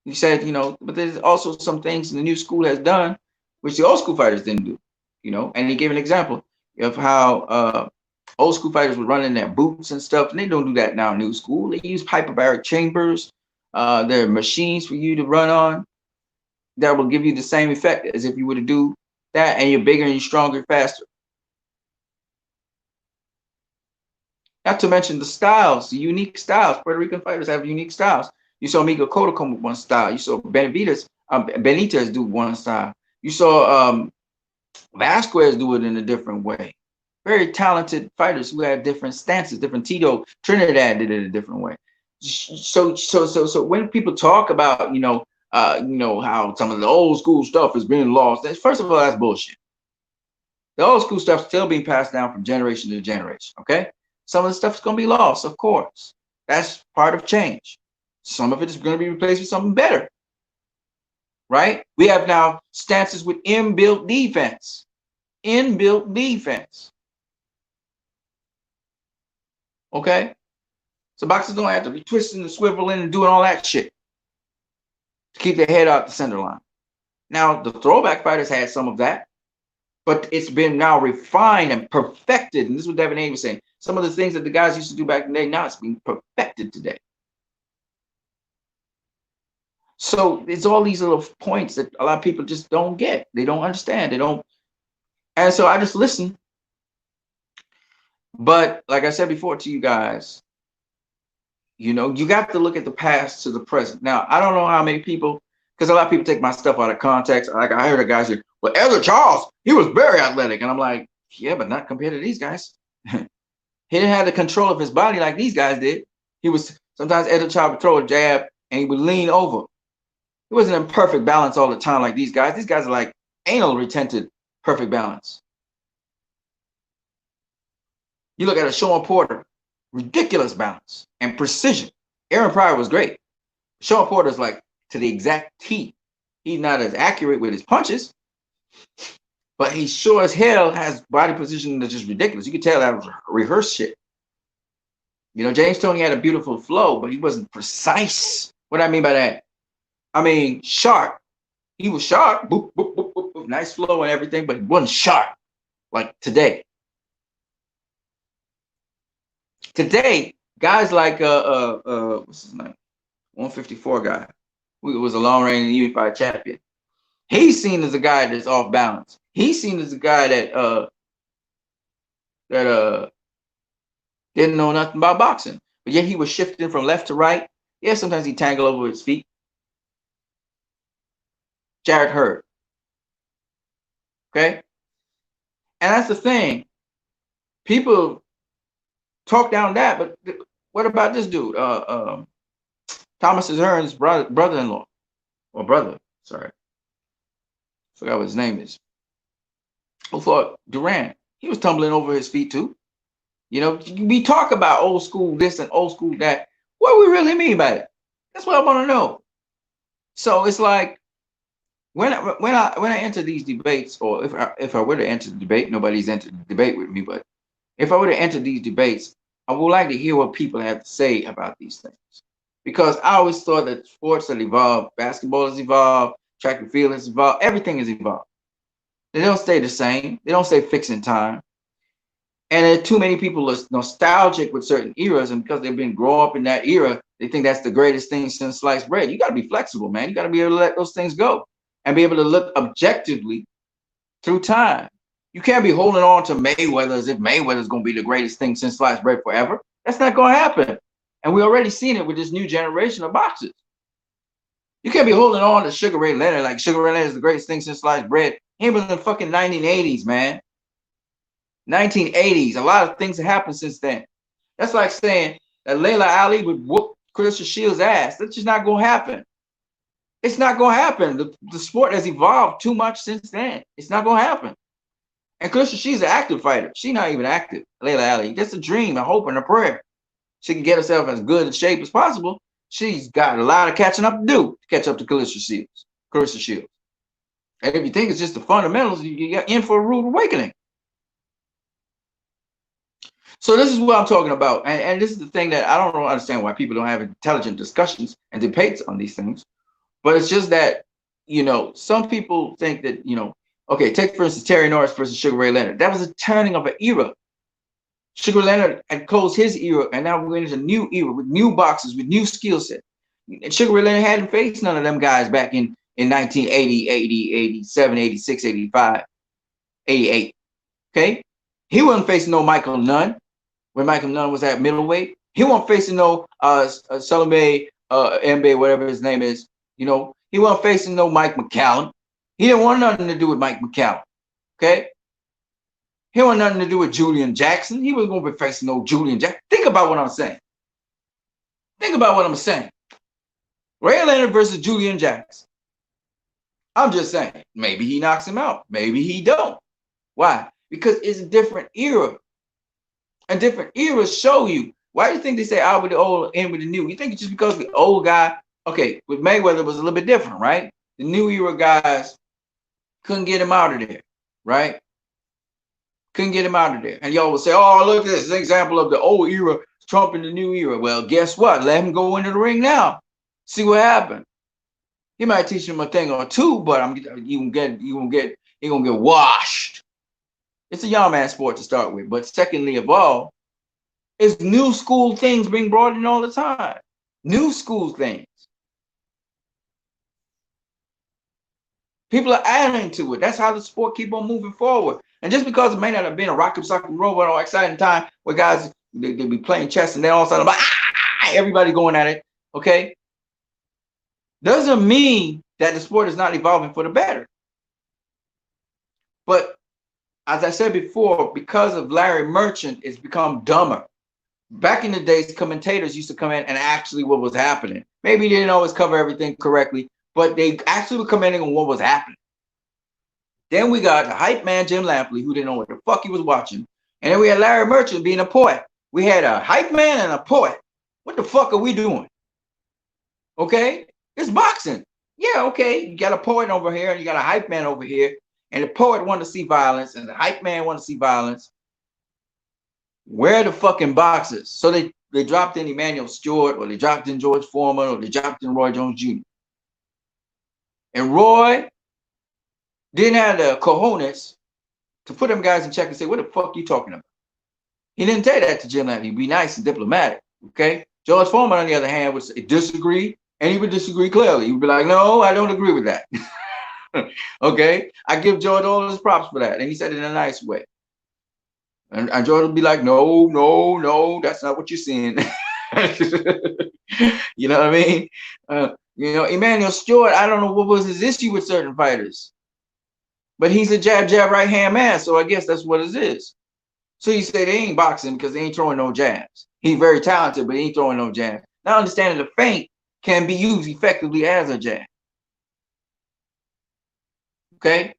He said, but there's also some things the new school has done, which the old school fighters didn't do, and he gave an example of how old school fighters would run in their boots and stuff, and they don't do that now in new school. They use hyperbaric chambers. There are machines for you to run on that will give you the same effect as if you were to do that, and you're bigger and you're stronger, faster. Not to mention the styles, the unique styles. Puerto Rican fighters have unique styles. You saw Miguel Cotto come with one style. You saw Benitez do one style. You saw Vasquez do it in a different way. Very talented fighters who had different stances, different Tito Trinidad did it a different way. So when people talk about how some of the old school stuff is being lost, first of all, that's bullshit. The old school stuff's still being passed down from generation to generation. Okay, some of the stuff is going to be lost, of course. That's part of change. Some of it is going to be replaced with something better. Right? We have now stances with inbuilt defense. Inbuilt defense. Okay? So boxers don't have to be twisting and swiveling and doing all that shit to keep their head out the center line. Now, the throwback fighters had some of that, but it's been now refined and perfected. And this is what Devin Haney was saying. Some of the things that the guys used to do back in the day, now it's being perfected today. So it's all these little points that a lot of people just don't get. They don't understand. They don't. And so I just listen. But like I said before to you guys, you got to look at the past to the present. Now, I don't know how many people, because a lot of people take my stuff out of context. Like I heard a guy say, well, Elder Charles, he was very athletic. And I'm like, yeah, but not compared to these guys. He didn't have the control of his body like these guys did. He was, sometimes Elder Charles would throw a jab and he would lean over. It wasn't in perfect balance all the time like these guys. These guys are like anal retentive perfect balance. You look at a Sean Porter, ridiculous balance and precision. Aaron Pryor was great. Sean Porter's like to the exact T. He's not as accurate with his punches, but he sure as hell has body position that's just ridiculous. You can tell that was rehearsed shit. James Toney had a beautiful flow, but he wasn't precise. What do I mean by that? I mean, sharp. He was sharp, boop, boop, boop, boop, boop, nice flow and everything, but he wasn't sharp like today. Today, guys like what's his name? 154 guy, who was a long range unified champion. He's seen as a guy that's off balance. He's seen as a guy that didn't know nothing about boxing, but yet he was shifting from left to right. Yeah, sometimes he tangled over his feet. Jarrett Hurd. Okay? And that's the thing. People talk down that, but what about this dude? Thomas Hearn's brother-in-law or brother, sorry, forgot what his name is. Who fought Durant? He was tumbling over his feet too. You know, we talk about old school this and old school that. What do we really mean by it? That's what I want to know. So it's like when I enter these debates, or if I were to enter the debate, nobody's entered the debate with me, but if I were to enter these debates, I would like to hear what people have to say about these things. Because I always thought that sports have evolved, basketball has evolved, track and field has evolved, everything has evolved. They don't stay the same. They don't stay fixed in time. And there are too many people are nostalgic with certain eras, and because they've been growing up in that era, they think that's the greatest thing since sliced bread. You got to be flexible, man. You got to be able to let those things go and be able to look objectively through time. You can't be holding on to Mayweather as if Mayweather's going to be the greatest thing since sliced bread forever. That's not going to happen. And we already seen it with this new generation of boxers. You can't be holding on to Sugar Ray Leonard like Sugar Ray Leonard is the greatest thing since sliced bread. He was in the fucking 1980s, man. 1980s. A lot of things have happened since then. That's like saying that Layla Ali would whoop Clarissa Shields' ass. That's just not going to happen. It's not going to happen. The sport has evolved too much since then. It's not going to happen. And Clarissa, she's an active fighter. She's not even active. Layla Ali. That's a dream, a hope, and a prayer. She can get herself as good in shape as possible. She's got a lot of catching up to do to catch up to Clarissa Shields. And if you think it's just the fundamentals, you got in for a rude awakening. So this is what I'm talking about. And this is the thing that I don't understand why people don't have intelligent discussions and debates on these things. But it's just that, you know, some people think that, you know, okay, take for instance Terry Norris versus Sugar Ray Leonard. That was a turning of an era. Sugar Ray Leonard had closed his era, and now we're going into a new era with new boxers, with new skill set. And Sugar Ray Leonard hadn't faced none of them guys back in 1980, 80, 87, 86, 85, 88. Okay? He wasn't facing no Michael Nunn when Michael Nunn was at middleweight. He wasn't facing no Salome Mbe, whatever his name is. You know, he wasn't facing no Mike McCallum. He didn't want nothing to do with Mike McCallum. Okay? He want nothing to do with Julian Jackson. He wasn't going to be facing no Julian Jackson. Think about what I'm saying. Think about what I'm saying. Ray Leonard versus Julian Jackson. I'm just saying, maybe he knocks him out. Maybe he don't. Why? Because it's a different era. And different eras show you. Why do you think they say out with the old, in with the new? You think it's just because the old guy, okay, with Mayweather was a little bit different, right? The new era guys couldn't get him out of there, right? Couldn't get him out of there. And y'all will say, oh, look at this, an example of the old era, Trump in the new era. Well, guess what? Let him go into the ring now. See what happened. He might teach him a thing or two, but he gonna get washed. It's a young man sport to start with. But secondly of all, it's new school things being brought in all the time. New school things. People are adding to it. That's how the sport keep on moving forward. And just because it may not have been a rock and sock and roll or exciting time where guys they be playing chess and then all of a sudden everybody going at it, okay? Doesn't mean that the sport is not evolving for the better. But as I said before, because of Larry Merchant, it's become dumber. Back in the days, commentators used to come in and actually what was happening. Maybe they didn't always cover everything correctly, but they actually were commenting on what was happening. Then we got the hype man, Jim Lampley, who didn't know what the fuck he was watching. And then we had Larry Merchant being a poet. We had a hype man and a poet. What the fuck are we doing? Okay? It's boxing. Yeah, okay. You got a poet over here and you got a hype man over here. And the poet wanted to see violence and the hype man wanted to see violence. Where are the fucking boxers? So they dropped in Emmanuel Stewart, or they dropped in George Foreman, or they dropped in Roy Jones Jr. And Roy didn't have the cojones to put them guys in check and say, what the fuck are you talking about? He didn't say that to Jim Lampley. He'd be nice and diplomatic, okay? George Foreman, on the other hand, would disagree, and he would disagree clearly. He would be like, no, I don't agree with that. Okay? I give George all his props for that, and he said it in a nice way. And George would be like, no, that's not what you're seeing. You know what I mean? You know, Emmanuel Stewart, I don't know what was his issue with certain fighters. But he's a jab, right hand man, so I guess that's what it is. So you say they ain't boxing because they ain't throwing no jabs. He's very talented, but he ain't throwing no jabs. Now understanding the feint can be used effectively as a jab. Okay,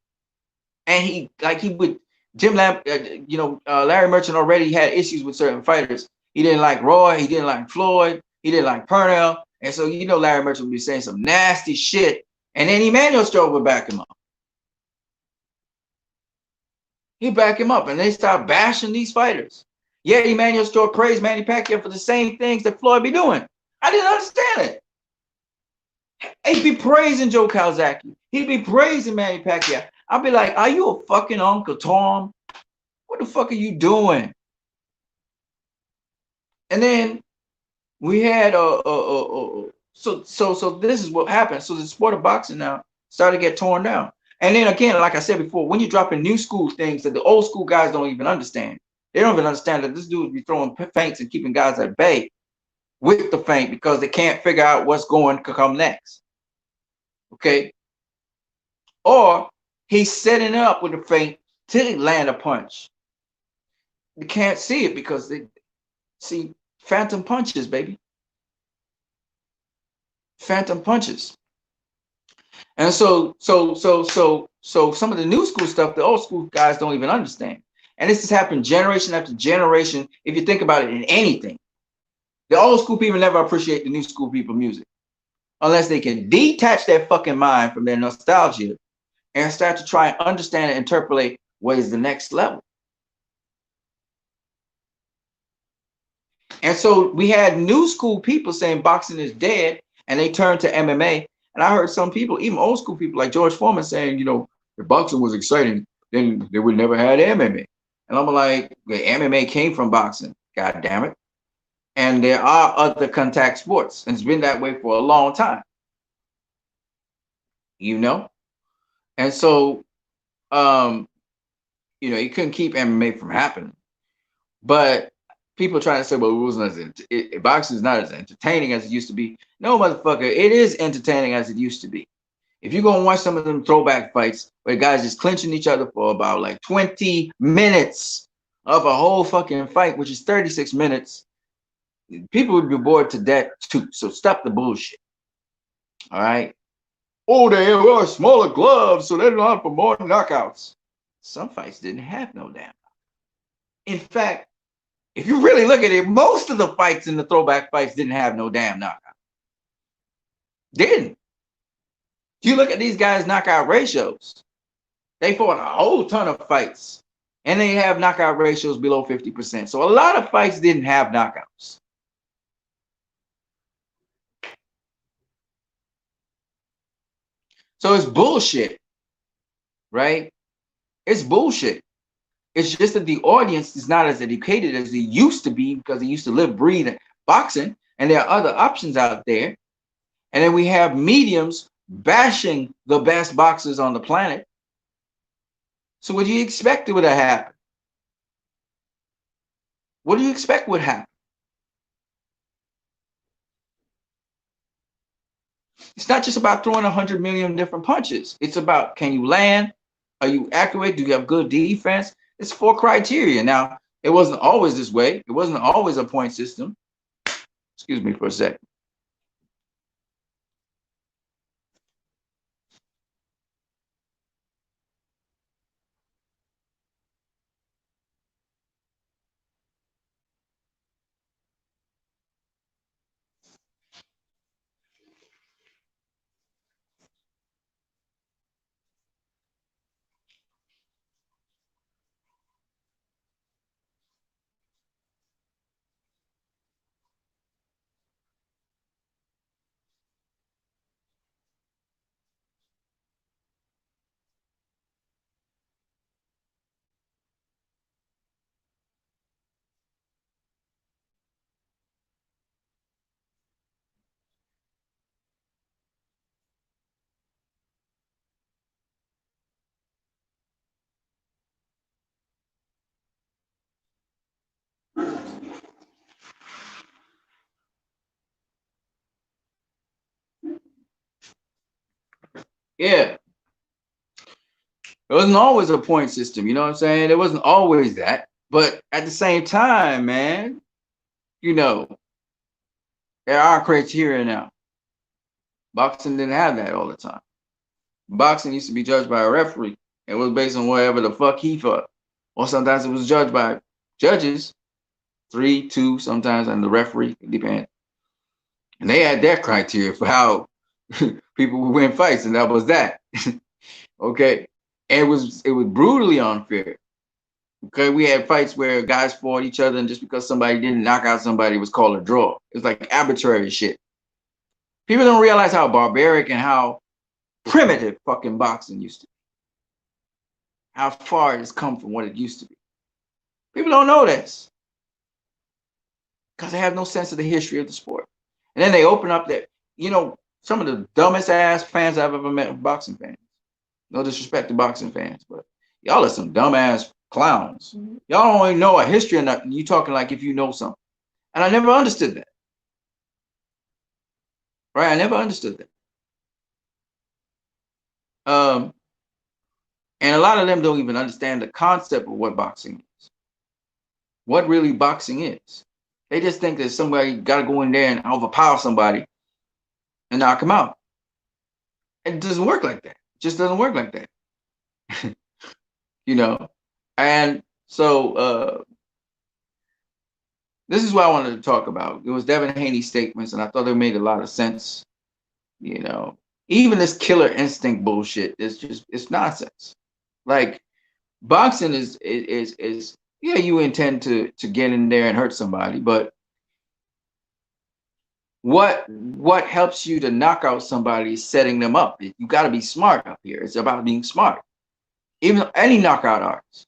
and he would Jim Lamb, Larry Merchant already had issues with certain fighters. He didn't like Roy, he didn't like Floyd, he didn't like Purnell, and so Larry Merchant would be saying some nasty shit, and then Emmanuel Strode would back him up. He back him up, and they start bashing these fighters. Yeah, Emmanuel Strode praised Manny Pacquiao for the same things that Floyd be doing. I didn't understand it. He'd be praising Joe Calzaghe. He'd be praising Manny Pacquiao. I'd be like, are you a fucking Uncle Tom? What the fuck are you doing? And then we had so this is what happened. So the sport of boxing now started to get torn down. And then again, like I said before, when you're dropping new school things that the old school guys don't even understand, they don't even understand that this dude would be throwing feints and keeping guys at bay with the feint because they can't figure out what's going to come next. Okay. Or he's setting up with a feint to land a punch. You can't see it because they see phantom punches, baby. Phantom punches. And so some of the new school stuff, the old school guys don't even understand. And this has happened generation after generation. If you think about it in anything, the old school people never appreciate the new school people music unless they can detach their fucking mind from their nostalgia and start to try and understand and interpolate what is the next level. And so we had new school people saying boxing is dead, and they turned to MMA. And I heard some people, even old school people like George Foreman, saying, if boxing was exciting, then they would never had MMA. And I'm like, the MMA came from boxing, god damn it. And there are other contact sports, and it's been that way for a long time. And so you couldn't keep MMA from happening. But people trying to say, well, it wasn't boxing is not as entertaining as it used to be. No, motherfucker, it is entertaining as it used to be. If you go and watch some of them throwback fights where guys just clinching each other for about like 20 minutes of a whole fucking fight, which is 36 minutes, people would be bored to death too. So stop the bullshit. All right. Oh, they wear smaller gloves, so they're not for more knockouts. Some fights didn't have no damn. In fact, if you really look at it, most of the fights in the throwback fights didn't have no damn knockout. Didn't. If you look at these guys' knockout ratios, they fought a whole ton of fights, and they have knockout ratios below 50%. So a lot of fights didn't have knockouts. So it's bullshit, right? It's bullshit. It's just that the audience is not as educated as they used to be because they used to live, breathe boxing, and there are other options out there. And then we have mediums bashing the best boxers on the planet. So what do you expect would have happened? What do you expect would happen? It's not just about throwing 100 million different punches. It's about, can you land? Are you accurate? Do you have good defense? It's 4 criteria. Now, it wasn't always this way. It wasn't always a point system. Excuse me for a second. Yeah. It wasn't always a point system. You know what I'm saying? It wasn't always that. But at the same time, man, you know, there are criteria now. Boxing didn't have that all the time. Boxing used to be judged by a referee. It was based on whatever the fuck he thought. Or sometimes it was judged by judges, 3, 2, sometimes, and the referee, it depends. And they had their criteria for how people would win fights, and that was that. Okay. And it was brutally unfair. Okay, we had fights where guys fought each other, and just because somebody didn't knock out somebody, it was called a draw. It's like arbitrary shit. People don't realize how barbaric and how primitive fucking boxing used to be. How far it has come from what it used to be. People don't know this because they have no sense of the history of the sport. And then they open up that, some of the dumbest ass fans I've ever met were boxing fans. No disrespect to boxing fans, but y'all are some dumbass clowns. Y'all don't even know a history or nothing. You talking like if you know something. And I never understood that. Right? I never understood that. And a lot of them don't even understand the concept of what boxing is. What really boxing is. They just think that somebody got to go in there and overpower somebody and knock them out. It doesn't work like that. It just doesn't work like that. And so this is what I wanted to talk about. It was Devin Haney's statements, and I thought they made a lot of sense. Even this killer instinct bullshit it's nonsense. Like boxing is yeah, you intend to get in there and hurt somebody, but what helps you to knock out somebody is setting them up. You got to be smart up here. It's about being smart. Even any knockout arts,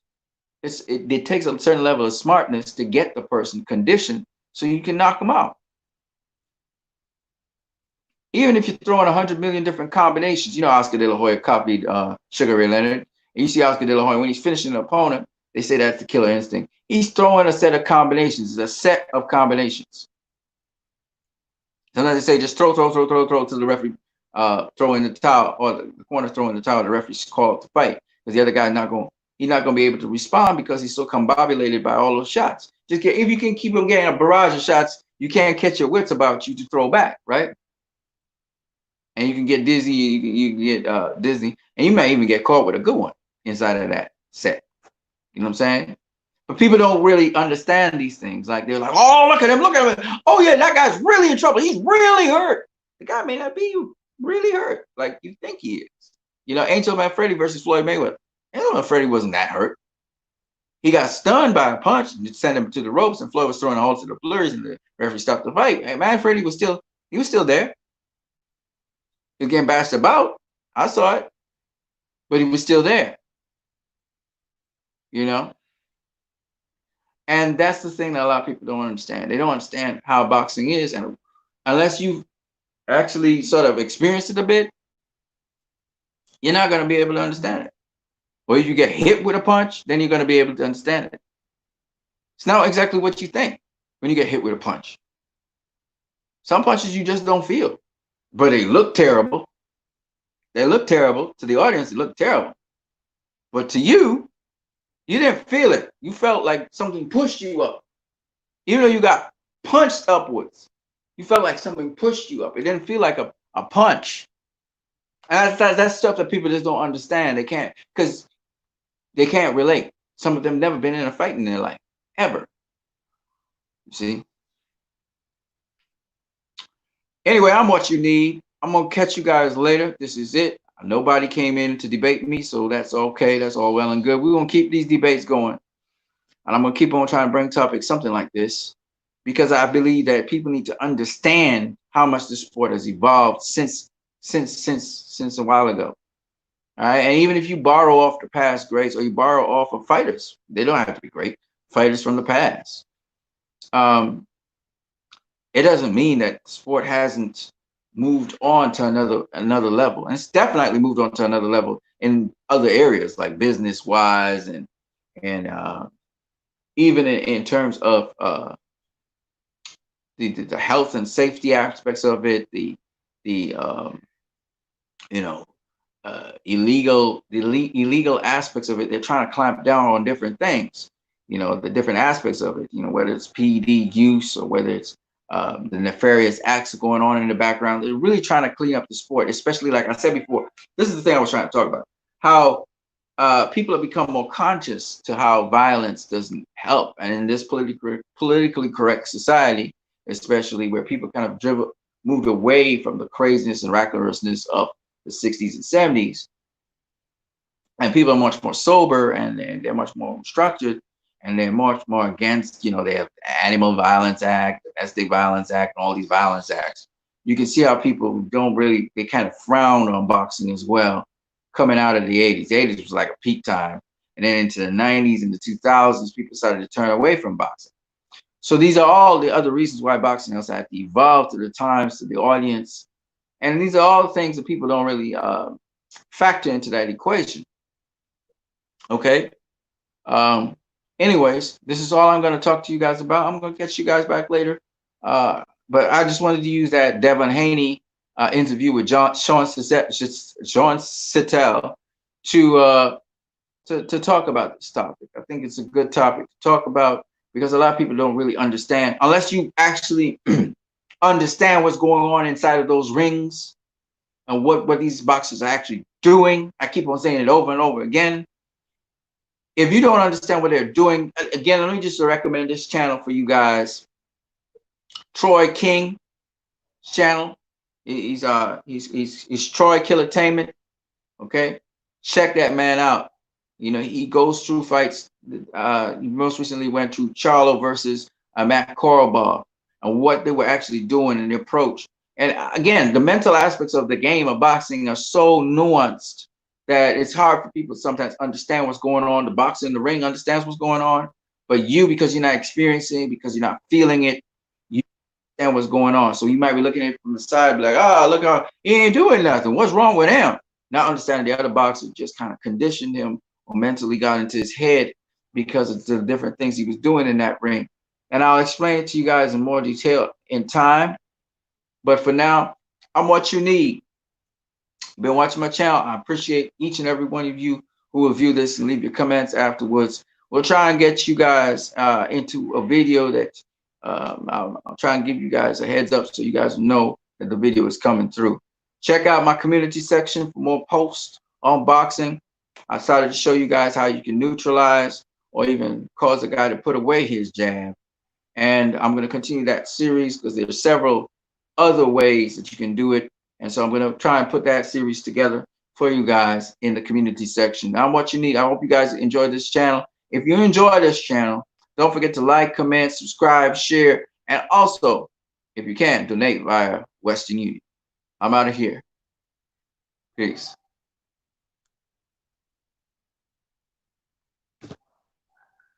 it takes a certain level of smartness to get the person conditioned so you can knock them out. Even if you're throwing 100 million different combinations, Oscar De La Hoya copied Sugar Ray Leonard. And you see Oscar De La Hoya, when he's finishing an opponent, they say that's the killer instinct. He's throwing a set of combinations. It's a set of combinations. Sometimes they say just throw to the referee throw in the towel, or the corner throw in the towel. The referee's called to fight because the other guy's not going to be able to respond because he's so combobulated by all those shots. If you can keep him getting a barrage of shots, you can't catch your wits about you to throw back, right? And you can get dizzy, you can get dizzy, and you may even get caught with a good one inside of that set. You know what I'm saying? But people don't really understand these things. Like they're like, oh, look at him. Oh yeah, that guy's really in trouble. He's really hurt. The guy may not be really hurt like you think he is. Angel Man Freddy versus Floyd Mayweather. Angel Man Freddy wasn't that hurt. He got stunned by a punch and sent him to the ropes, and Floyd was throwing a hold to the blurs, and the referee stopped the fight. And Man Freddy was still there. He was getting bashed about. I saw it. But he was still there. And that's the thing that a lot of people don't understand. They don't understand how boxing is. And unless you've actually sort of experienced it a bit, you're not going to be able to understand it. Or if you get hit with a punch, then you're going to be able to understand it. It's not exactly what you think when you get hit with a punch. Some punches you just don't feel, but they look terrible. They look terrible. To the audience, they look terrible. But to you, you didn't feel it. You felt like something pushed you up. Even though you got punched upwards, you felt like something pushed you up. It didn't feel like a punch. And that's stuff that people just don't understand. They can't, because they can't relate. Some of them never been in a fight in their life, ever. You see? Anyway, I'm what you need. I'm going to catch you guys later. This is it. Nobody came in to debate me, so that's okay. That's all well and good. We're going to keep these debates going. And I'm going to keep on trying to bring topics, something like this, because I believe that people need to understand how much the sport has evolved since a while ago. All right. And even if you borrow off the past greats, or you borrow off of fighters, they don't have to be great fighters from the past. It doesn't mean that sport hasn't moved on to another level. And it's definitely moved on to another level in other areas, like business wise, and even in terms of the health and safety aspects of it, the illegal aspects of it. They're trying to clamp down on different things. the different aspects of it, whether it's PD use or whether it's the nefarious acts going on in the background. They're really trying to clean up the sport, especially like I said before. This is the thing I was trying to talk about, how people have become more conscious to how violence doesn't help. And in this politically correct society, especially where people kind of moved away from the craziness and recklessness of the 60s and 70s, and people are much more sober, and they're much more structured, and they're much more against, they have the Animal Violence Act, the Domestic Violence Act, and all these violence acts. You can see how people they kind of frown on boxing as well, coming out of the 80s. The 80s was like a peak time. And then into the 90s and the 2000s, people started to turn away from boxing. So these are all the other reasons why boxing has had to evolve to the times, to the audience. And these are all the things that people don't really factor into that equation. Okay. Anyways, this is all I'm going to talk to you guys about. I'm going to catch you guys back later. But I just wanted to use that Devin Haney interview with Sean Sittel to talk about this topic. I think it's a good topic to talk about because a lot of people don't really understand, unless you actually understand what's going on inside of those rings and what these boxers are actually doing. I keep on saying it over and over again. If you don't understand what they're doing, again, let me just recommend this channel for you guys. Troy King's channel. He's Troy Killertainment. Okay, check that man out. He goes through fights. He most recently went through Charlo versus Matt Korobov and what they were actually doing and the approach. And again, the mental aspects of the game of boxing are so nuanced that it's hard for people to sometimes understand what's going on. The boxer in the ring understands what's going on, but you, because you're not experiencing it, because you're not feeling it, you understand what's going on. So you might be looking at it from the side, be like, oh, look how he ain't doing nothing. What's wrong with him? Not understanding the other boxer just kind of conditioned him or mentally got into his head because of the different things he was doing in that ring. And I'll explain it to you guys in more detail in time. But for now, I'm what you need. Been watching my channel. I appreciate each and every one of you who will view this and leave your comments afterwards. We'll try and get you guys into a video that I'll try and give you guys a heads up so you guys know that the video is coming through. Check out my community section for more posts on boxing. I started to show you guys how you can neutralize or even cause a guy to put away his jab. And I'm going to continue that series because there are several other ways that you can do it. And so I'm going to try and put that series together for you guys in the community section. Now, what you need, I hope you guys enjoy this channel. If you enjoy this channel, don't forget to like, comment, subscribe, share, and also, if you can, donate via Western Union. I'm out of here. Peace.